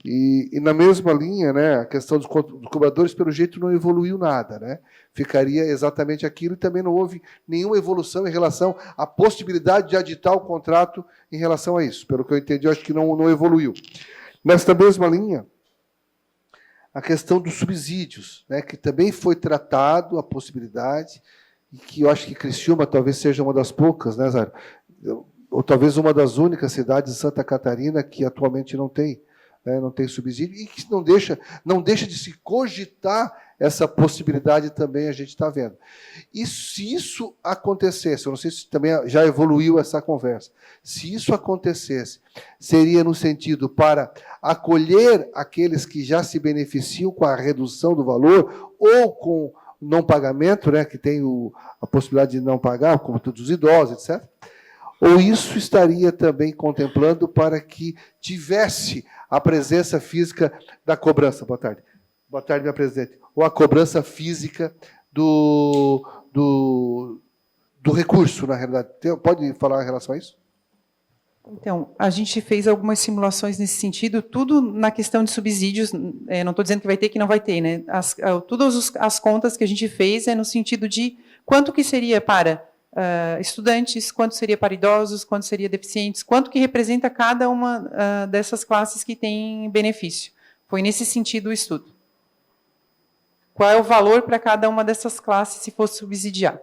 E na mesma linha, né, a questão dos cobradores, pelo jeito, não evoluiu nada, né? Ficaria exatamente aquilo, e também não houve nenhuma evolução em relação à possibilidade de aditar o contrato em relação a isso. Pelo que eu entendi, eu acho que não evoluiu. Nesta mesma linha, a questão dos subsídios, né, que também foi tratado a possibilidade, e que eu acho que Criciúma talvez seja uma das poucas, né, Zé? Ou talvez uma das únicas cidades de Santa Catarina que atualmente não tem, né, não tem subsídio, e que não deixa de se cogitar essa possibilidade também, a gente está vendo. E se isso acontecesse, eu não sei se também já evoluiu essa conversa, se isso acontecesse, seria no sentido para acolher aqueles que já se beneficiam com a redução do valor ou com não pagamento, né, que tem a possibilidade de não pagar, como todos os idosos, etc., ou isso estaria também contemplando para que tivesse a presença física da cobrança? Boa tarde. Boa tarde, minha presidente. Ou a cobrança física do recurso, na realidade. Pode falar em relação a isso? Então, a gente fez algumas simulações nesse sentido, tudo na questão de subsídios, não estou dizendo que vai ter, que não vai ter, né? Todas as contas que a gente fez é no sentido de quanto que seria para estudantes, quanto seria para idosos, quanto seria deficientes, quanto que representa cada uma dessas classes que tem benefício. Foi nesse sentido o estudo. Qual é o valor para cada uma dessas classes se fosse subsidiar?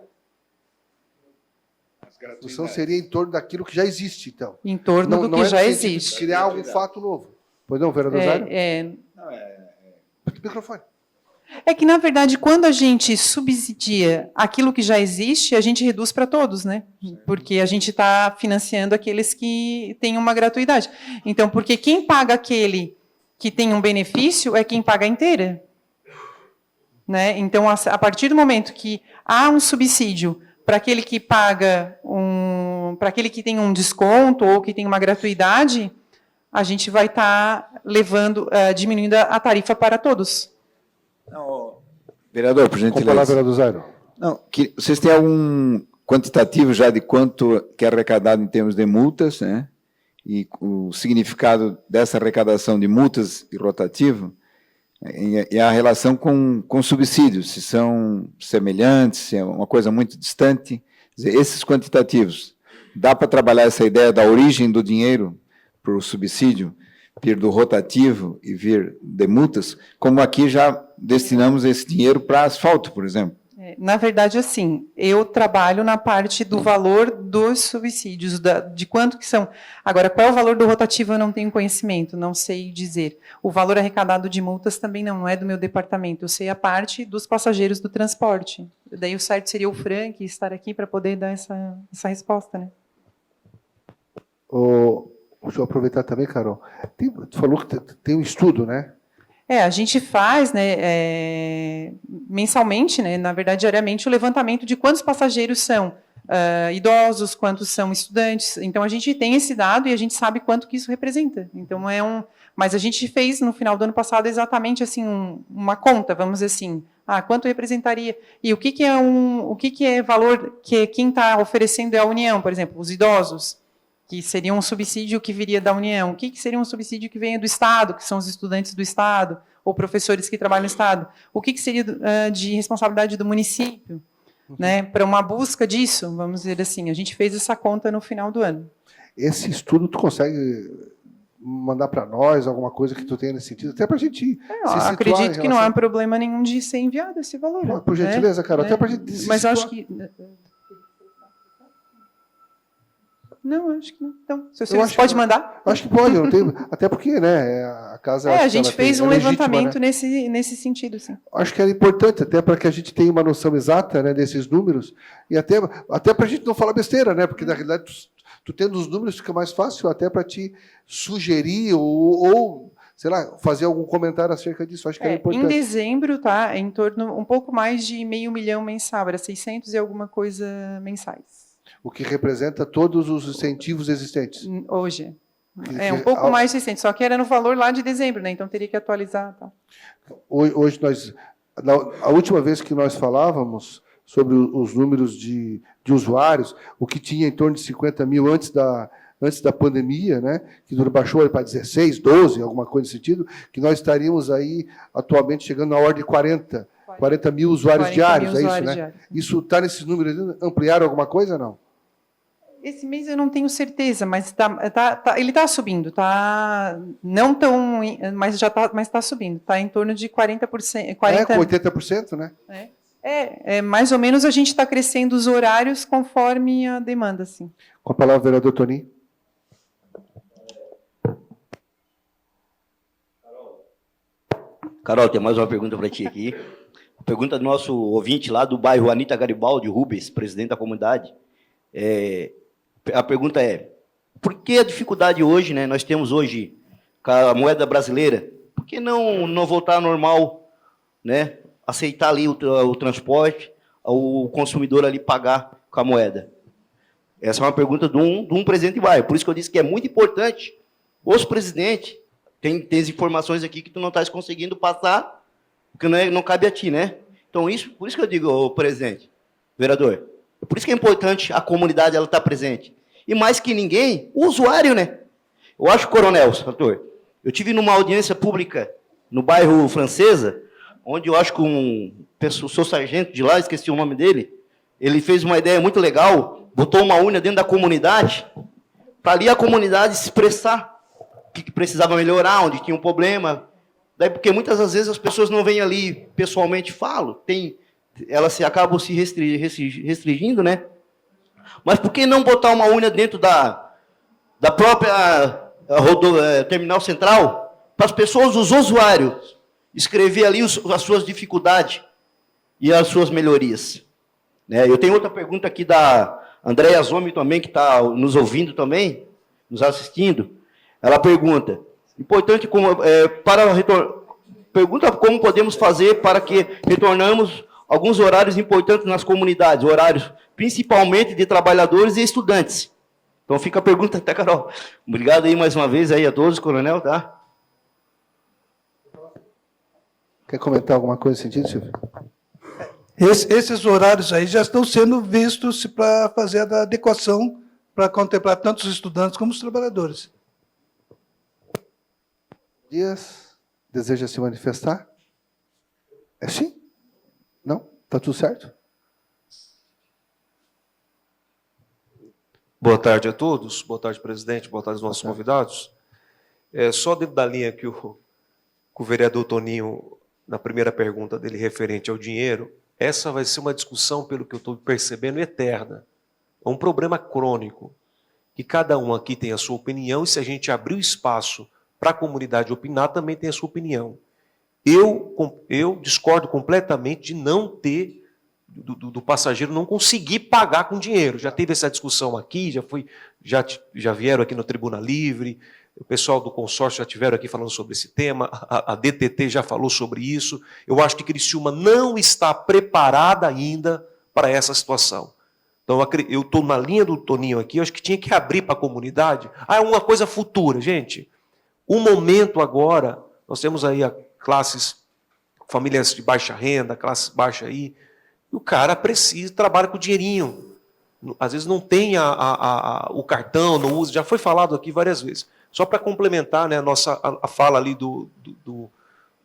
A redução seria em torno daquilo que já existe, então. Em torno do que já existe. Criar algum fato novo. Pois não, vereador Zário? Microfone. É que, na verdade, quando a gente subsidia aquilo que já existe, a gente reduz para todos, né? Porque a gente está financiando aqueles que têm uma gratuidade. Então, porque quem paga aquele que tem um benefício é quem paga a inteira. Né? Então, a partir do momento que há um subsídio para aquele que paga para aquele que tem um desconto ou que tem uma gratuidade, a gente vai estar diminuindo a tarifa para todos. Não, vereador, por gentileza. Com a palavra, vereador Zário. Não, vocês têm algum quantitativo já de quanto que é arrecadado em termos de multas, né? E o significado dessa arrecadação de multas e rotativo e a relação com subsídios, se são semelhantes, se é uma coisa muito distante. Quer dizer, esses quantitativos, dá para trabalhar essa ideia da origem do dinheiro para o subsídio, vir do rotativo e vir de multas, como aqui já destinamos esse dinheiro para asfalto, por exemplo. Na verdade, assim, eu trabalho na parte do valor dos subsídios, de quanto que são. Agora, qual é o valor do rotativo, eu não tenho conhecimento, não sei dizer. O valor arrecadado de multas também não é do meu departamento, eu sei a parte dos passageiros do transporte. Daí o certo seria o Frank estar aqui para poder dar essa resposta, né? Deixa eu aproveitar também, Carol. Tu falou que tem um estudo, né? A gente faz, né, mensalmente, né, na verdade, diariamente, o levantamento de quantos passageiros são idosos, quantos são estudantes. Então, a gente tem esse dado e a gente sabe quanto que isso representa. Então, mas a gente fez, no final do ano passado, exatamente assim, uma conta, vamos dizer assim, quanto representaria? E o que é valor que quem está oferecendo é a União, por exemplo, os idosos, que seria um subsídio que viria da União. O que seria um subsídio que venha do Estado, que são os estudantes do Estado, ou professores que trabalham no Estado? O que seria de responsabilidade do município? Né? Para uma busca disso, vamos dizer assim. A gente fez essa conta no final do ano. Esse estudo tu consegue mandar para nós, alguma coisa que tu tenha nesse sentido, até para a gente se situar. Acredito que não há problema nenhum de ser enviado esse valor. Por gentileza, Carol, até para a gente se Mas situar. acho que... Não, acho que não. Então, se você pode mandar? Acho que pode, não tem, até porque, né, a casa... a gente fez um levantamento, né? nesse sentido, sim. Acho que era importante, até para que a gente tenha uma noção exata, né, desses números, e até para a gente não falar besteira, né, porque, na realidade, tu tendo os números fica mais fácil até para te sugerir ou sei lá, fazer algum comentário acerca disso. Acho que era Em importante. dezembro, tá, em torno um pouco mais de R$500 mil mensal, era 600 e alguma coisa mensais. O que representa todos os incentivos existentes. Hoje. Que- Um pouco ao- mais de 600, só que era no valor lá de dezembro, né? Então teria que atualizar. Tá. Hoje a última vez que nós falávamos sobre os números de usuários, o que tinha em torno de 50 mil antes da pandemia, né, que baixou para 16, 12, alguma coisa nesse sentido, que nós estaríamos aí atualmente chegando na ordem de 40 mil usuários 40 diários, mil é isso, usuários né? diários. Isso está nesses números, ampliaram alguma coisa, não? Esse mês eu não tenho certeza, mas ele está subindo, tá não tão, mas já está subindo, está em torno de 40%, Com 80%, né? mais ou menos a gente está crescendo os horários conforme a demanda, sim. Com a palavra, o vereador Toninho. Carol, tem mais uma pergunta para ti aqui. Pergunta do nosso ouvinte lá do bairro Anita Garibaldi Rubens, presidente da comunidade. A pergunta é, por que a dificuldade hoje, né? Nós temos hoje a moeda brasileira, por que não voltar ao normal, né? Aceitar ali o transporte, o consumidor ali pagar com a moeda? Essa é uma pergunta de um presidente de bairro. Por isso que eu disse que é muito importante os presidentes, tem as informações aqui que tu não estás conseguindo passar, porque não cabe a ti, né? Então, por isso que eu digo, ô, presidente, vereador, por isso que é importante a comunidade ela estar presente. E mais que ninguém, o usuário, né? Eu acho, coronel, doutor, eu tive numa audiência pública no bairro Francesa, onde eu acho que sou sargento de lá, esqueci o nome dele, ele fez uma ideia muito legal, botou uma urna dentro da comunidade, para ali a comunidade se expressar o que precisava melhorar, onde tinha um problema. Daí, porque muitas das vezes as pessoas não vêm ali pessoalmente e falam, elas acabam se restringindo, né? Mas por que não botar uma urna dentro da própria terminal central, para as pessoas, os usuários, escrever ali as suas dificuldades e as suas melhorias? Né? Eu tenho outra pergunta aqui da Andréia Zomi também, que está nos ouvindo também, nos assistindo. Ela pergunta, pergunta como podemos fazer para que retornamos alguns horários importantes nas comunidades, horários principalmente de trabalhadores e estudantes. Então fica a pergunta até, Carol. Obrigado aí mais uma vez aí a todos, coronel, tá? Quer comentar alguma coisa nesse sentido, Silvio? Esses horários aí já estão sendo vistos para fazer a adequação para contemplar tanto os estudantes como os trabalhadores. Dias, deseja se manifestar? É sim? Não? Está tudo certo? Boa tarde a todos. Boa tarde, presidente. Boa tarde aos nossos convidados. Só dentro da linha que o vereador Toninho, na primeira pergunta dele referente ao dinheiro, essa vai ser uma discussão, pelo que eu estou percebendo, eterna. É um problema crônico, que cada um aqui tem a sua opinião, e se a gente abrir o espaço para a comunidade opinar, também tem a sua opinião. Eu discordo completamente de não ter, do passageiro não conseguir pagar com dinheiro. Já teve essa discussão aqui, já vieram aqui no Tribuna Livre, o pessoal do consórcio já tiveram aqui falando sobre esse tema, a DTT já falou sobre isso. Eu acho que Criciúma não está preparada ainda para essa situação. Então, eu estou na linha do Toninho aqui, eu acho que tinha que abrir para a comunidade. É uma coisa futura, gente. O momento agora, nós temos aí famílias de baixa renda, classe baixa aí, e o cara trabalha com dinheirinho. Às vezes não tem o cartão, não usa, já foi falado aqui várias vezes. Só para complementar, né, a fala ali do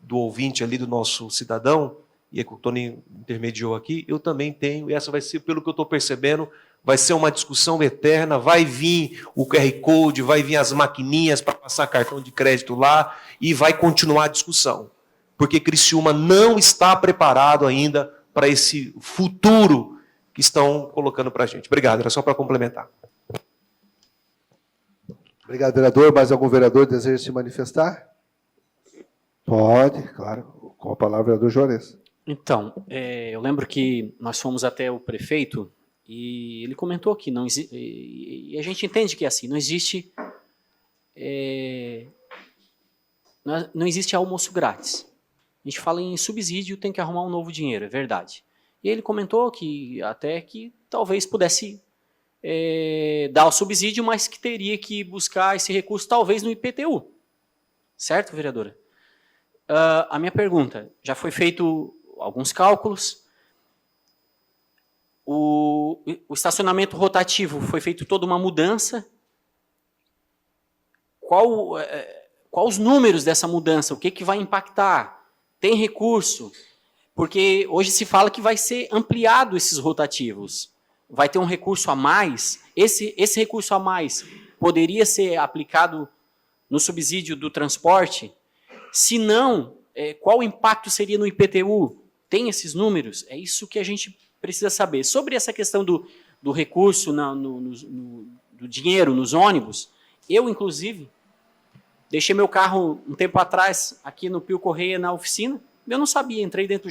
ouvinte ali, do nosso cidadão, e que o Toninho intermediou aqui, eu também tenho, e essa vai ser, pelo que eu estou percebendo, vai ser uma discussão eterna, vai vir o QR Code, vai vir as maquininhas para passar cartão de crédito lá, e vai continuar a discussão. Porque Criciúma não está preparado ainda para esse futuro que estão colocando para a gente. Obrigado, era só para complementar. Obrigado, vereador. Mais algum vereador deseja se manifestar? Pode, claro. Com a palavra, vereador Juarez. Então, eu lembro que nós fomos até o prefeito e ele comentou que não e a gente entende que é assim, não existe não existe almoço grátis. A gente fala em subsídio, tem que arrumar um novo dinheiro, é verdade. E ele comentou que até que talvez pudesse dar o subsídio, mas que teria que buscar esse recurso talvez no IPTU. Certo, vereadora? A minha pergunta, já foi feito alguns cálculos, o estacionamento rotativo foi feito toda uma mudança. Qual os números dessa mudança? O que vai impactar? Tem recurso? Porque hoje se fala que vai ser ampliado esses rotativos. Vai ter um recurso a mais. Esse recurso a mais poderia ser aplicado no subsídio do transporte? Se não, qual o impacto seria no IPTU? Tem esses números? É isso que a gente precisa saber. Sobre essa questão do recurso, do dinheiro nos ônibus, eu, inclusive, deixei meu carro um tempo atrás, aqui no Pio Correia, na oficina. Eu não sabia, entrei dentro,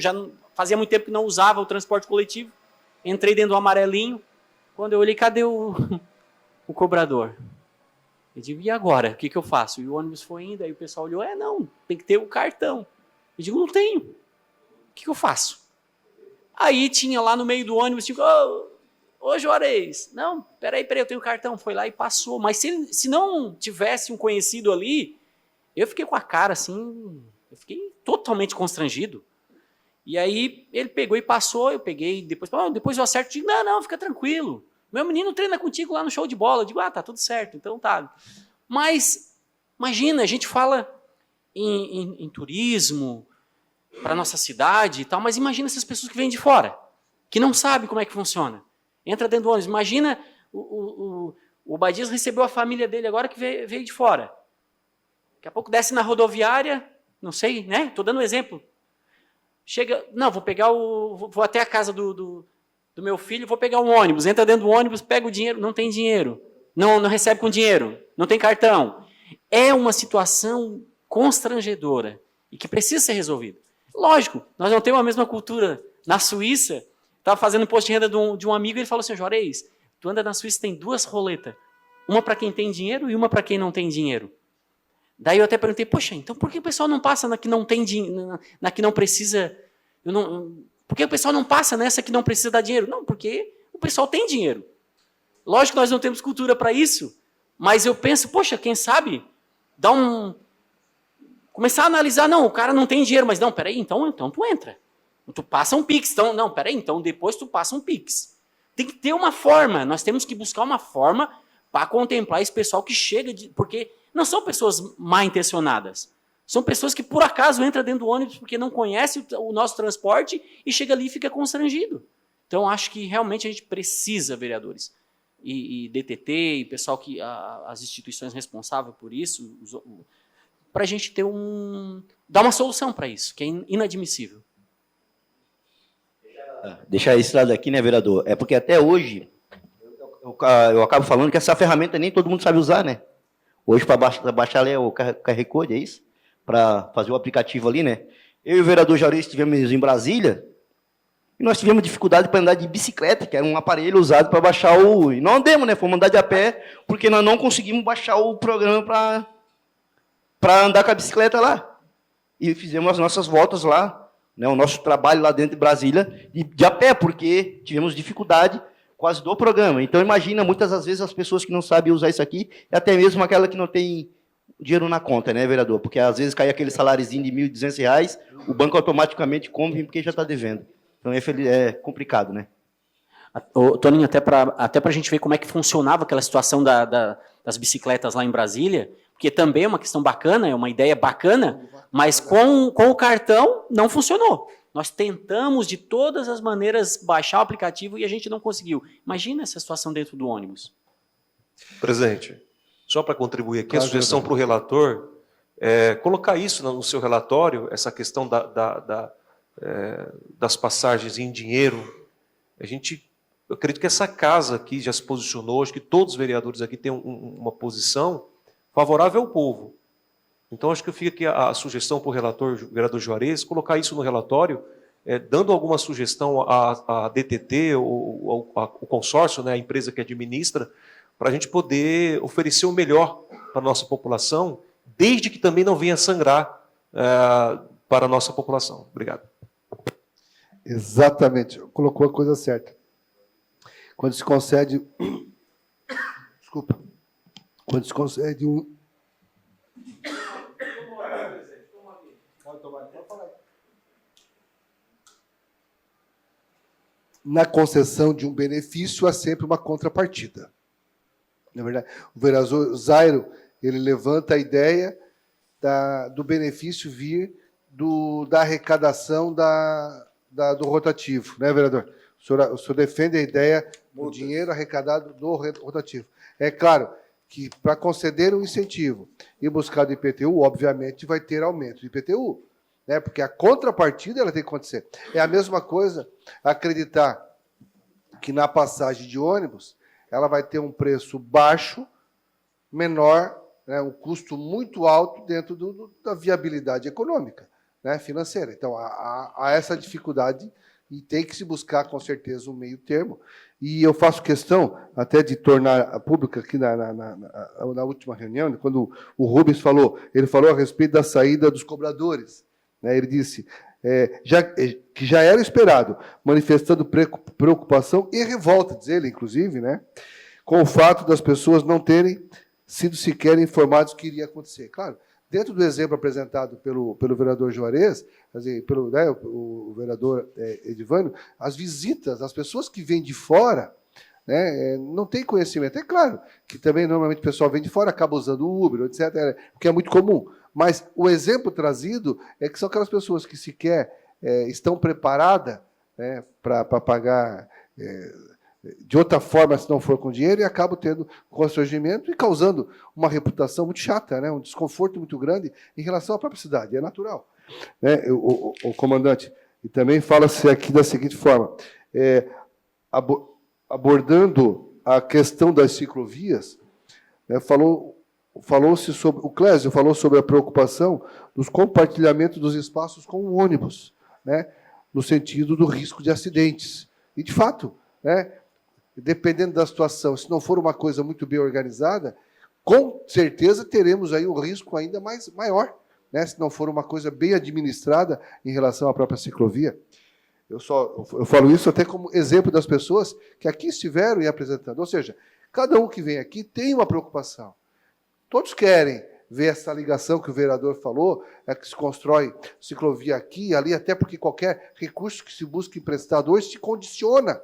fazia muito tempo que não usava o transporte coletivo. Entrei dentro do amarelinho. Quando eu olhei, cadê o cobrador? Eu digo, e agora? O que eu faço? E o ônibus foi indo, aí o pessoal olhou, não, tem que ter o cartão. Eu digo, não tenho. O que eu faço? Aí tinha lá no meio do ônibus, tipo, ô Juarez, não, peraí, eu tenho o cartão. Foi lá e passou. Mas se não tivesse um conhecido ali, eu fiquei com a cara assim, eu fiquei totalmente constrangido. E aí ele pegou e passou, eu peguei, depois eu acerto, digo, não, fica tranquilo. Meu menino treina contigo lá no show de bola. Eu digo, tá tudo certo, então tá. Mas, imagina, a gente fala em turismo para nossa cidade e tal, mas imagina essas pessoas que vêm de fora, que não sabem como é que funciona. Entra dentro do ônibus. Imagina, o Badias recebeu a família dele agora que veio de fora. Daqui a pouco desce na rodoviária, não sei, né? Estou dando um exemplo. Chega, não, vou até a casa do meu filho, vou pegar um ônibus, entra dentro do ônibus, pega o dinheiro, não tem dinheiro, não recebe com dinheiro, não tem cartão. É uma situação constrangedora e que precisa ser resolvida. Lógico, nós não temos a mesma cultura. Na Suíça, estava fazendo imposto de renda de um amigo e ele falou assim, Juarez, tu anda na Suíça, tem 2 roletas, uma para quem tem dinheiro e uma para quem não tem dinheiro. Daí eu até perguntei, poxa, então por que o pessoal não passa na que não tem dinheiro, na que não precisa... Por que o pessoal não passa nessa que não precisa dar dinheiro? Não, porque o pessoal tem dinheiro. Lógico que nós não temos cultura para isso, mas eu penso, poxa, quem sabe começar a analisar, não, o cara não tem dinheiro, mas não, peraí, então tu entra. Tu passa um Pix, então, não, peraí, então depois tu passa um Pix. Tem que ter uma forma, nós temos que buscar uma forma para contemplar esse pessoal que chega, porque não são pessoas mal intencionadas. São pessoas que, por acaso, entram dentro do ônibus porque não conhecem o nosso transporte e chega ali e fica constrangido. Então, acho que realmente a gente precisa, vereadores, e DTT, e pessoal as instituições responsáveis por isso, para a gente dar uma solução para isso, que é inadmissível. Deixar esse lado aqui, né, vereador? É porque até hoje, eu acabo falando que essa ferramenta nem todo mundo sabe usar, né? Hoje, para baixar ali o QR Code, é isso? Para fazer o aplicativo ali, né? Eu e o vereador Juarez estivemos em Brasília e nós tivemos dificuldade para andar de bicicleta, que era um aparelho usado para baixar e não andemos, né? Fomos andar de a pé, porque nós não conseguimos baixar o programa para andar com a bicicleta lá. E fizemos as nossas voltas lá, né? O nosso trabalho lá dentro de Brasília, de a pé, porque tivemos dificuldade quase do programa. Então, imagina, muitas das vezes, as pessoas que não sabem usar isso aqui, e até mesmo aquela que não tem dinheiro na conta, né, vereador? Porque às vezes cai aquele saláriozinho de R$ 1.200, o banco automaticamente compra porque já está devendo. Então é complicado, né? Toninho, até para a gente ver como é que funcionava aquela situação das bicicletas lá em Brasília, porque também é uma questão bacana, é uma ideia bacana, mas com o cartão não funcionou. Nós tentamos de todas as maneiras baixar o aplicativo e a gente não conseguiu. Imagina essa situação dentro do ônibus. Presidente, só para contribuir aqui, a sugestão para o relator é colocar isso no seu relatório, essa questão das passagens em dinheiro. Eu acredito que essa casa aqui já se posicionou, acho que todos os vereadores aqui têm uma posição favorável ao povo. Então, acho que fica aqui a sugestão para o relator, o vereador Juarez, colocar isso no relatório, dando alguma sugestão à DTT, ou ao consórcio, né, a empresa que administra, para a gente poder oferecer o melhor para a nossa população desde que também não venha sangrar para a nossa população. Obrigado. Exatamente, colocou a coisa certa. Quando se concede... Desculpa. Quando se concede um... Na concessão de um benefício, há sempre uma contrapartida. Na verdade, o vereador Zairo, ele levanta a ideia do benefício vir da arrecadação do rotativo, né, vereador? O senhor defende a ideia do dinheiro arrecadado do rotativo. É claro que, para conceder um incentivo e buscar do IPTU, obviamente, vai ter aumento do IPTU, né? Porque a contrapartida ela tem que acontecer. É a mesma coisa acreditar que na passagem de ônibus ela vai ter um preço baixo, menor, né, um custo muito alto dentro da viabilidade econômica, né, financeira. Então, há essa dificuldade e tem que se buscar, com certeza, um meio termo. E eu faço questão até de tornar pública aqui na última reunião, quando o Rubens falou, ele falou a respeito da saída dos cobradores. Né, ele disse que já era esperado, manifestando preocupação e revolta, diz ele, inclusive, né, com o fato das pessoas não terem sido sequer informados que iria acontecer. Claro, dentro do exemplo apresentado pelo vereador Juarez, o vereador Edivânio, as visitas, as pessoas que vêm de fora, né, não têm conhecimento. É claro que também, normalmente, o pessoal vem de fora, acaba usando o Uber, etc., porque é muito comum. Mas o exemplo trazido é que são aquelas pessoas que sequer estão preparadas, né, para pagar de outra forma, se não for com dinheiro, e acabam tendo constrangimento e causando uma reputação muito chata, né, um desconforto muito grande em relação à própria cidade. É natural. Né, o comandante, e também fala-se aqui da seguinte forma, abordando a questão das ciclovias, né, falou-se sobre, o Clésio falou sobre a preocupação dos compartilhamentos dos espaços com o ônibus, né, no sentido do risco de acidentes. E, de fato, né, dependendo da situação, se não for uma coisa muito bem organizada, com certeza teremos aí um risco ainda maior, né, se não for uma coisa bem administrada em relação à própria ciclovia. Eu falo isso até como exemplo das pessoas que aqui estiveram e apresentando. Ou seja, cada um que vem aqui tem uma preocupação. Todos querem ver essa ligação que o vereador falou, que se constrói ciclovia aqui e ali, até porque qualquer recurso que se busque emprestado hoje se condiciona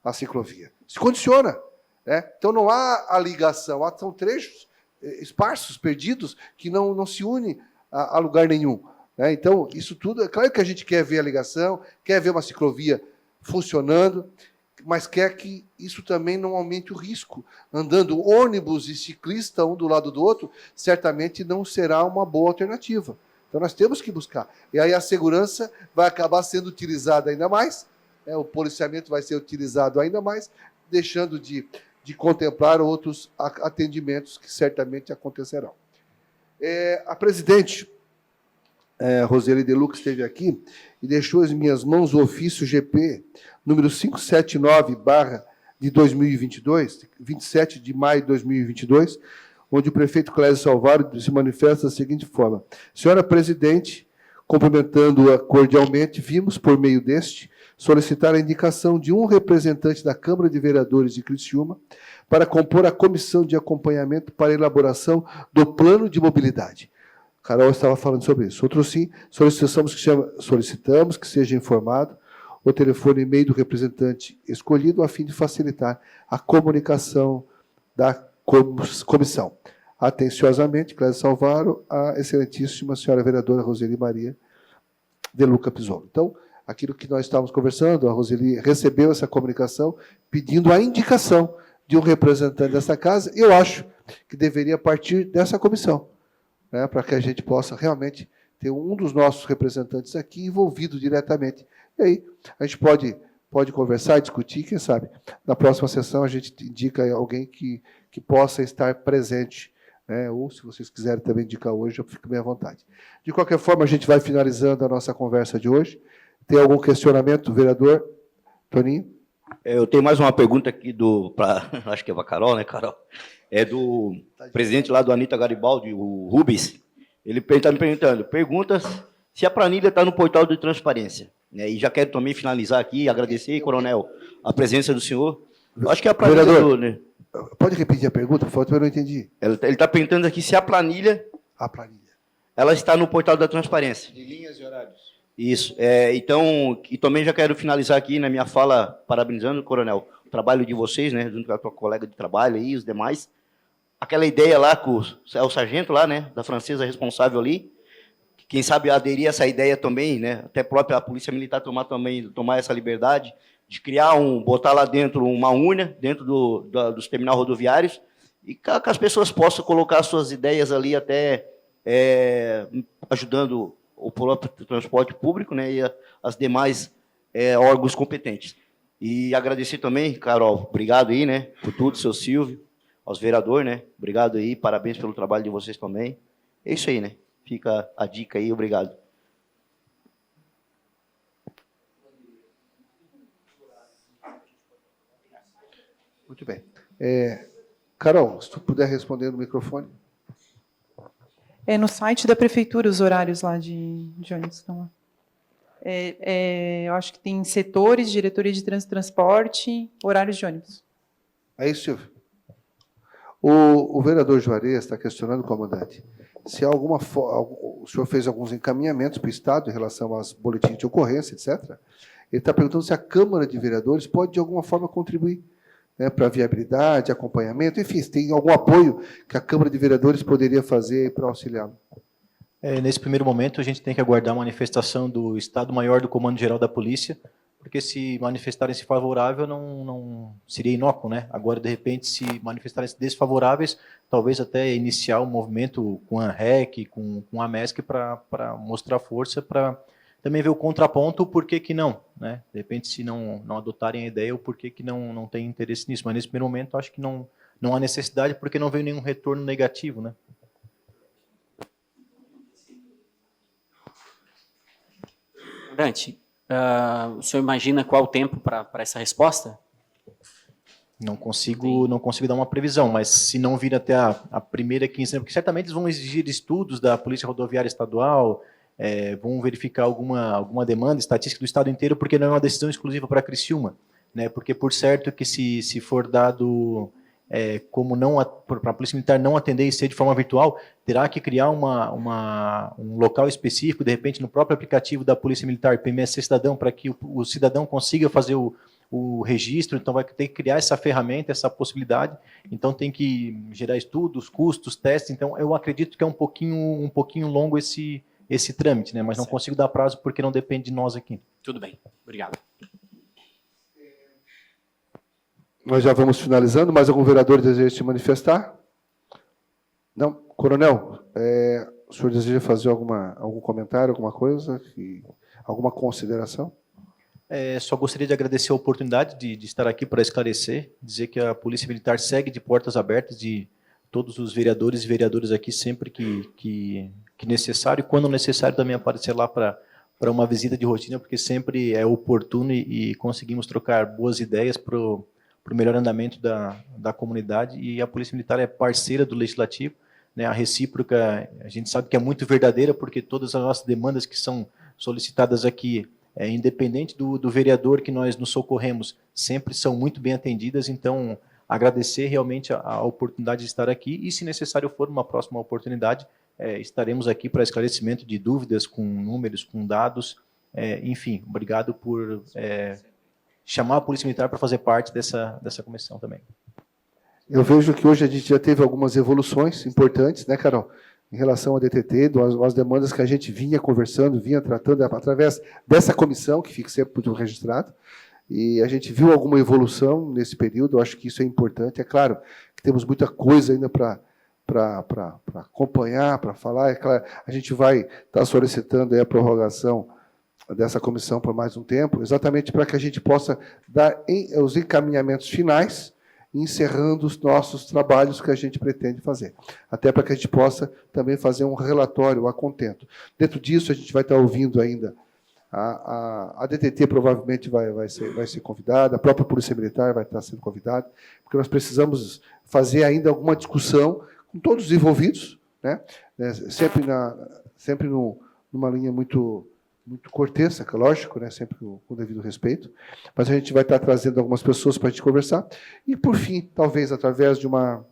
à ciclovia. Se condiciona. Né? Então, não há a ligação, são trechos esparsos, perdidos, que não se unem a lugar nenhum. Né? Então, isso tudo, é claro que a gente quer ver a ligação, quer ver uma ciclovia funcionando, mas quer que isso também não aumente o risco. Andando ônibus e ciclista um do lado do outro, certamente não será uma boa alternativa. Então, nós temos que buscar. E aí a segurança vai acabar sendo utilizada ainda mais, né? O policiamento vai ser utilizado ainda mais, deixando de contemplar outros atendimentos que certamente acontecerão. A presidente, Roseli De Luca, esteve aqui e deixou em minhas mãos o ofício GP número 579/2022, 27 de maio de 2022, onde o prefeito Clésio Salvaro se manifesta da seguinte forma: senhora presidente, cumprimentando-a cordialmente, vimos, por meio deste, solicitar a indicação de um representante da Câmara de Vereadores de Criciúma para compor a comissão de acompanhamento para a elaboração do plano de mobilidade. Carol estava falando sobre isso. Outro sim, solicitamos que seja informado o telefone e e-mail do representante escolhido a fim de facilitar a comunicação da comissão. Atenciosamente, Clésio Salvaro, a excelentíssima senhora vereadora Roseli Maria De Luca Pisolo. Então, aquilo que nós estávamos conversando, a Roseli recebeu essa comunicação pedindo a indicação de um representante dessa casa, e eu acho que deveria partir dessa comissão, né, para que a gente possa realmente ter um dos nossos representantes aqui envolvido diretamente. E aí a gente pode conversar, discutir, quem sabe, na próxima sessão a gente indica alguém que possa estar presente, né, ou se vocês quiserem também indicar hoje, eu fico bem à vontade. De qualquer forma, a gente vai finalizando a nossa conversa de hoje. Tem algum questionamento, vereador Toninho? Eu tenho mais uma pergunta aqui acho que é para a Carol, né, Carol? É do presidente lá do Anitta Garibaldi, o Rubens. Ele está me perguntando, pergunta se a planilha está no portal de transparência. Né? E já quero também finalizar aqui, agradecer, coronel, a presença do senhor. Eu acho que a planilha... Vereador, né? pode repetir a pergunta, por favor, eu não entendi. Ele está perguntando aqui se a planilha... A planilha. Ela está no portal da transparência. De linhas e horários. Isso. Então, e também já quero finalizar aqui na minha fala, parabenizando, coronel, o trabalho de vocês, né, junto com a tua colega de trabalho e os demais. Aquela ideia lá com o sargento lá, né, da francesa responsável ali, quem sabe aderir a essa ideia também, né, até a própria Polícia Militar tomar essa liberdade de criar botar lá dentro uma urna, dentro dos terminais rodoviários, e que as pessoas possam colocar suas ideias ali até ajudando o próprio transporte público, né, e as demais órgãos competentes. E agradecer também, Carol, obrigado aí, né, por tudo, seu Silvio, aos vereadores, né, obrigado aí, parabéns pelo trabalho de vocês também. É isso aí, né, fica a dica aí, obrigado. Muito bem. Carol, se tu puder responder no microfone. No site da prefeitura os horários lá de ônibus estão lá. Eu acho que tem setores, diretoria de trânsito e transporte, horários de ônibus. É isso, Silvio. O vereador Juarez está questionando, comandante, se o senhor fez alguns encaminhamentos para o Estado em relação aos boletins de ocorrência, etc. Ele está perguntando se a Câmara de Vereadores pode, de alguma forma, contribuir, né, para viabilidade, acompanhamento, enfim, se tem algum apoio que a Câmara de Vereadores poderia fazer para auxiliá-lo. Nesse primeiro momento, a gente tem que aguardar a manifestação do Estado-Maior do Comando-Geral da Polícia, porque se manifestarem-se favorável, não seria inócuo, né? Agora, de repente, se manifestarem-se desfavoráveis, talvez até iniciar um movimento com a REC, com a MESC, para mostrar força, para também ver o contraponto, o porquê que não, né? De repente, se não adotarem a ideia, o porquê que não tem interesse nisso. Mas, nesse primeiro momento, acho que não há necessidade, porque não veio nenhum retorno negativo, né? Comandante, o senhor imagina qual o tempo para essa resposta? Não consigo dar uma previsão, mas se não vir até a primeira quinzena, porque certamente eles vão exigir estudos da Polícia Rodoviária Estadual, vão verificar alguma demanda estatística do Estado inteiro, porque não é uma decisão exclusiva para Criciúma, né? Porque, por certo, que se for dado como para a Polícia Militar não atender e ser de forma virtual, terá que criar um local específico, de repente, no próprio aplicativo da Polícia Militar, PMSC Cidadão, para que o cidadão consiga fazer o registro. Então, vai ter que criar essa ferramenta, essa possibilidade. Então, tem que gerar estudos, custos, testes. Então, eu acredito que é um pouquinho longo esse trâmite, né? Mas não consigo dar prazo porque não depende de nós aqui. Tudo bem, obrigado. Nós já vamos finalizando. Mais algum vereador deseja se manifestar? Não? Coronel, o senhor deseja fazer algum comentário, alguma coisa? Alguma consideração? Só gostaria de agradecer a oportunidade de estar aqui para esclarecer, dizer que a Polícia Militar segue de portas abertas, de todos os vereadores e vereadoras aqui sempre que necessário, e quando necessário também aparecer lá para uma visita de rotina, porque sempre é oportuno e conseguimos trocar boas ideias para o melhor andamento da comunidade, e a Polícia Militar é parceira do Legislativo, né? A recíproca, a gente sabe que é muito verdadeira, porque todas as nossas demandas que são solicitadas aqui, independente do vereador que nós nos socorremos, sempre são muito bem atendidas. Então, agradecer realmente a oportunidade de estar aqui, e se necessário for uma próxima oportunidade, estaremos aqui para esclarecimento de dúvidas, com números, com dados, enfim, obrigado por chamar a Polícia Militar para fazer parte dessa comissão também. Eu vejo que hoje a gente já teve algumas evoluções importantes, né, Carol, em relação ao DTT, as demandas que a gente vinha conversando, vinha tratando através dessa comissão, que fica sempre muito registrado, e a gente viu alguma evolução nesse período. Eu acho que isso é importante. É claro que temos muita coisa ainda para acompanhar, para falar. É claro, a gente vai estar solicitando a prorrogação dessa comissão por mais um tempo, exatamente para que a gente possa dar os encaminhamentos finais, encerrando os nossos trabalhos que a gente pretende fazer. Até para que a gente possa também fazer um relatório a contento. Dentro disso, a gente vai estar ouvindo ainda a DTT, provavelmente vai ser convidada, a própria Polícia Militar vai estar sendo convidada, porque nós precisamos fazer ainda alguma discussão com todos os envolvidos, né? né, sempre numa linha muito cortês, é lógico, né, sempre com o devido respeito, mas a gente vai estar trazendo algumas pessoas para a gente conversar, e, por fim, talvez, através de uma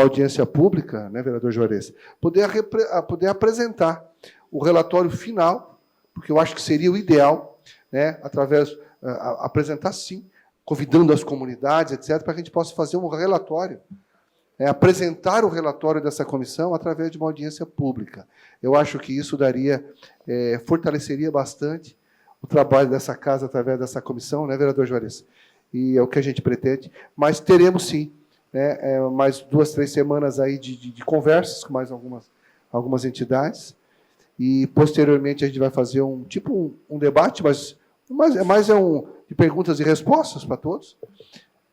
audiência pública, né, vereador Juarez, poder apresentar o relatório final, porque eu acho que seria o ideal, né, apresentar, sim, convidando as comunidades, etc., para que a gente possa fazer um relatório, apresentar o relatório dessa comissão através de uma audiência pública. Eu acho que isso fortaleceria bastante o trabalho dessa casa através dessa comissão, né, vereador Juarez? E é o que a gente pretende. Mas teremos, sim, né, mais 2, 3 semanas aí de conversas com mais algumas entidades, e, posteriormente, a gente vai fazer um debate, mas de perguntas e respostas para todos,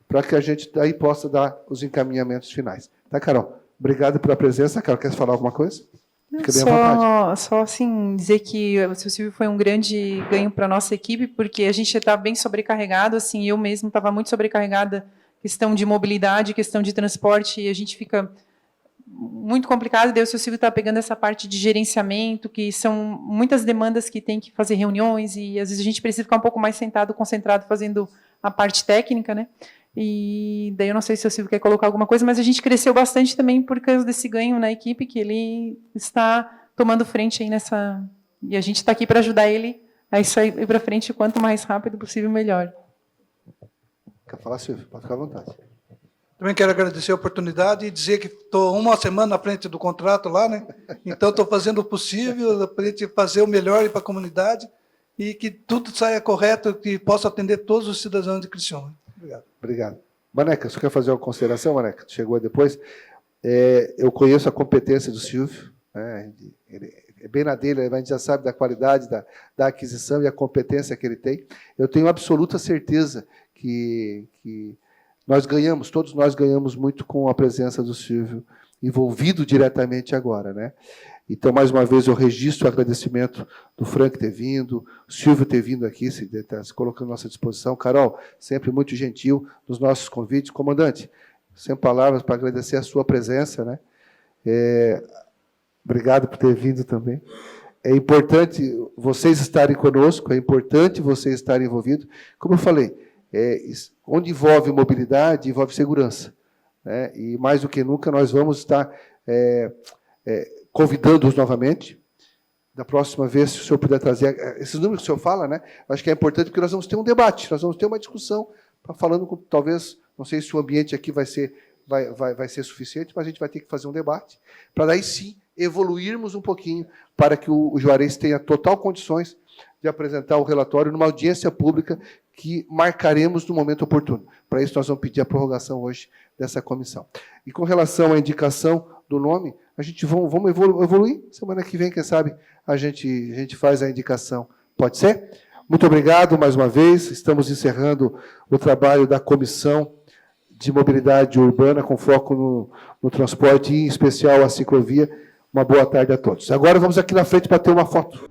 para que a gente daí possa dar os encaminhamentos finais. Tá, Carol? Obrigado pela presença. Carol, quer falar alguma coisa? Fique bem à vontade. Só assim, dizer que o seu Silvio foi um grande ganho para a nossa equipe, porque a gente está bem sobrecarregado, assim, eu mesmo estava muito sobrecarregada, questão de mobilidade, questão de transporte, e a gente fica muito complicado, daí o seu Silvio está pegando essa parte de gerenciamento, que são muitas demandas que tem que fazer reuniões, e às vezes a gente precisa ficar um pouco mais sentado, concentrado, fazendo a parte técnica, né? E daí eu não sei se o Silvio quer colocar alguma coisa, mas a gente cresceu bastante também por causa desse ganho na equipe, que ele está tomando frente aí nessa... E a gente está aqui para ajudar ele a isso aí para frente, quanto mais rápido possível, melhor. Quer falar, Silvio? Pode ficar à vontade. Também quero agradecer a oportunidade e dizer que estou uma semana à frente do contrato lá, né? Então estou fazendo o possível para a gente fazer o melhor para a comunidade e que tudo saia correto, que possa atender todos os cidadãos de Criciúma. Obrigado. Obrigado. Maneca, você quer fazer uma consideração, Maneca? Chegou depois. Eu conheço a competência do Silvio, né? Ele é bem na dele, a gente já sabe da qualidade da aquisição e a competência que ele tem. Eu tenho absoluta certeza que todos nós ganhamos muito com a presença do Silvio, envolvido diretamente agora, né? Então, mais uma vez, eu registro o agradecimento do Frank ter vindo, o Silvio ter vindo aqui, se colocando à nossa disposição. Carol, sempre muito gentil nos nossos convites. Comandante, sem palavras para agradecer a sua presença, né? Obrigado por ter vindo também. É importante vocês estarem conosco, é importante vocês estarem envolvidos. Como eu falei, onde envolve mobilidade, envolve segurança, né? E, mais do que nunca, nós vamos estar convidando-os novamente. Da próxima vez, se o senhor puder trazer esses números que o senhor fala, né? Acho que é importante, porque nós vamos ter um debate, nós vamos ter uma discussão, falando com, talvez, não sei se o ambiente aqui vai ser suficiente, mas a gente vai ter que fazer um debate, para daí sim evoluirmos um pouquinho, para que o Juarez tenha total condições de apresentar o relatório numa audiência pública que marcaremos no momento oportuno. Para isso, nós vamos pedir a prorrogação hoje dessa comissão. E com relação à indicação do nome, a gente vamos evoluir. Semana que vem, quem sabe, a gente faz a indicação. Pode ser? Muito obrigado mais uma vez. Estamos encerrando o trabalho da Comissão de Mobilidade Urbana, com foco no transporte, e em especial a ciclovia. Uma boa tarde a todos. Agora vamos aqui na frente para ter uma foto.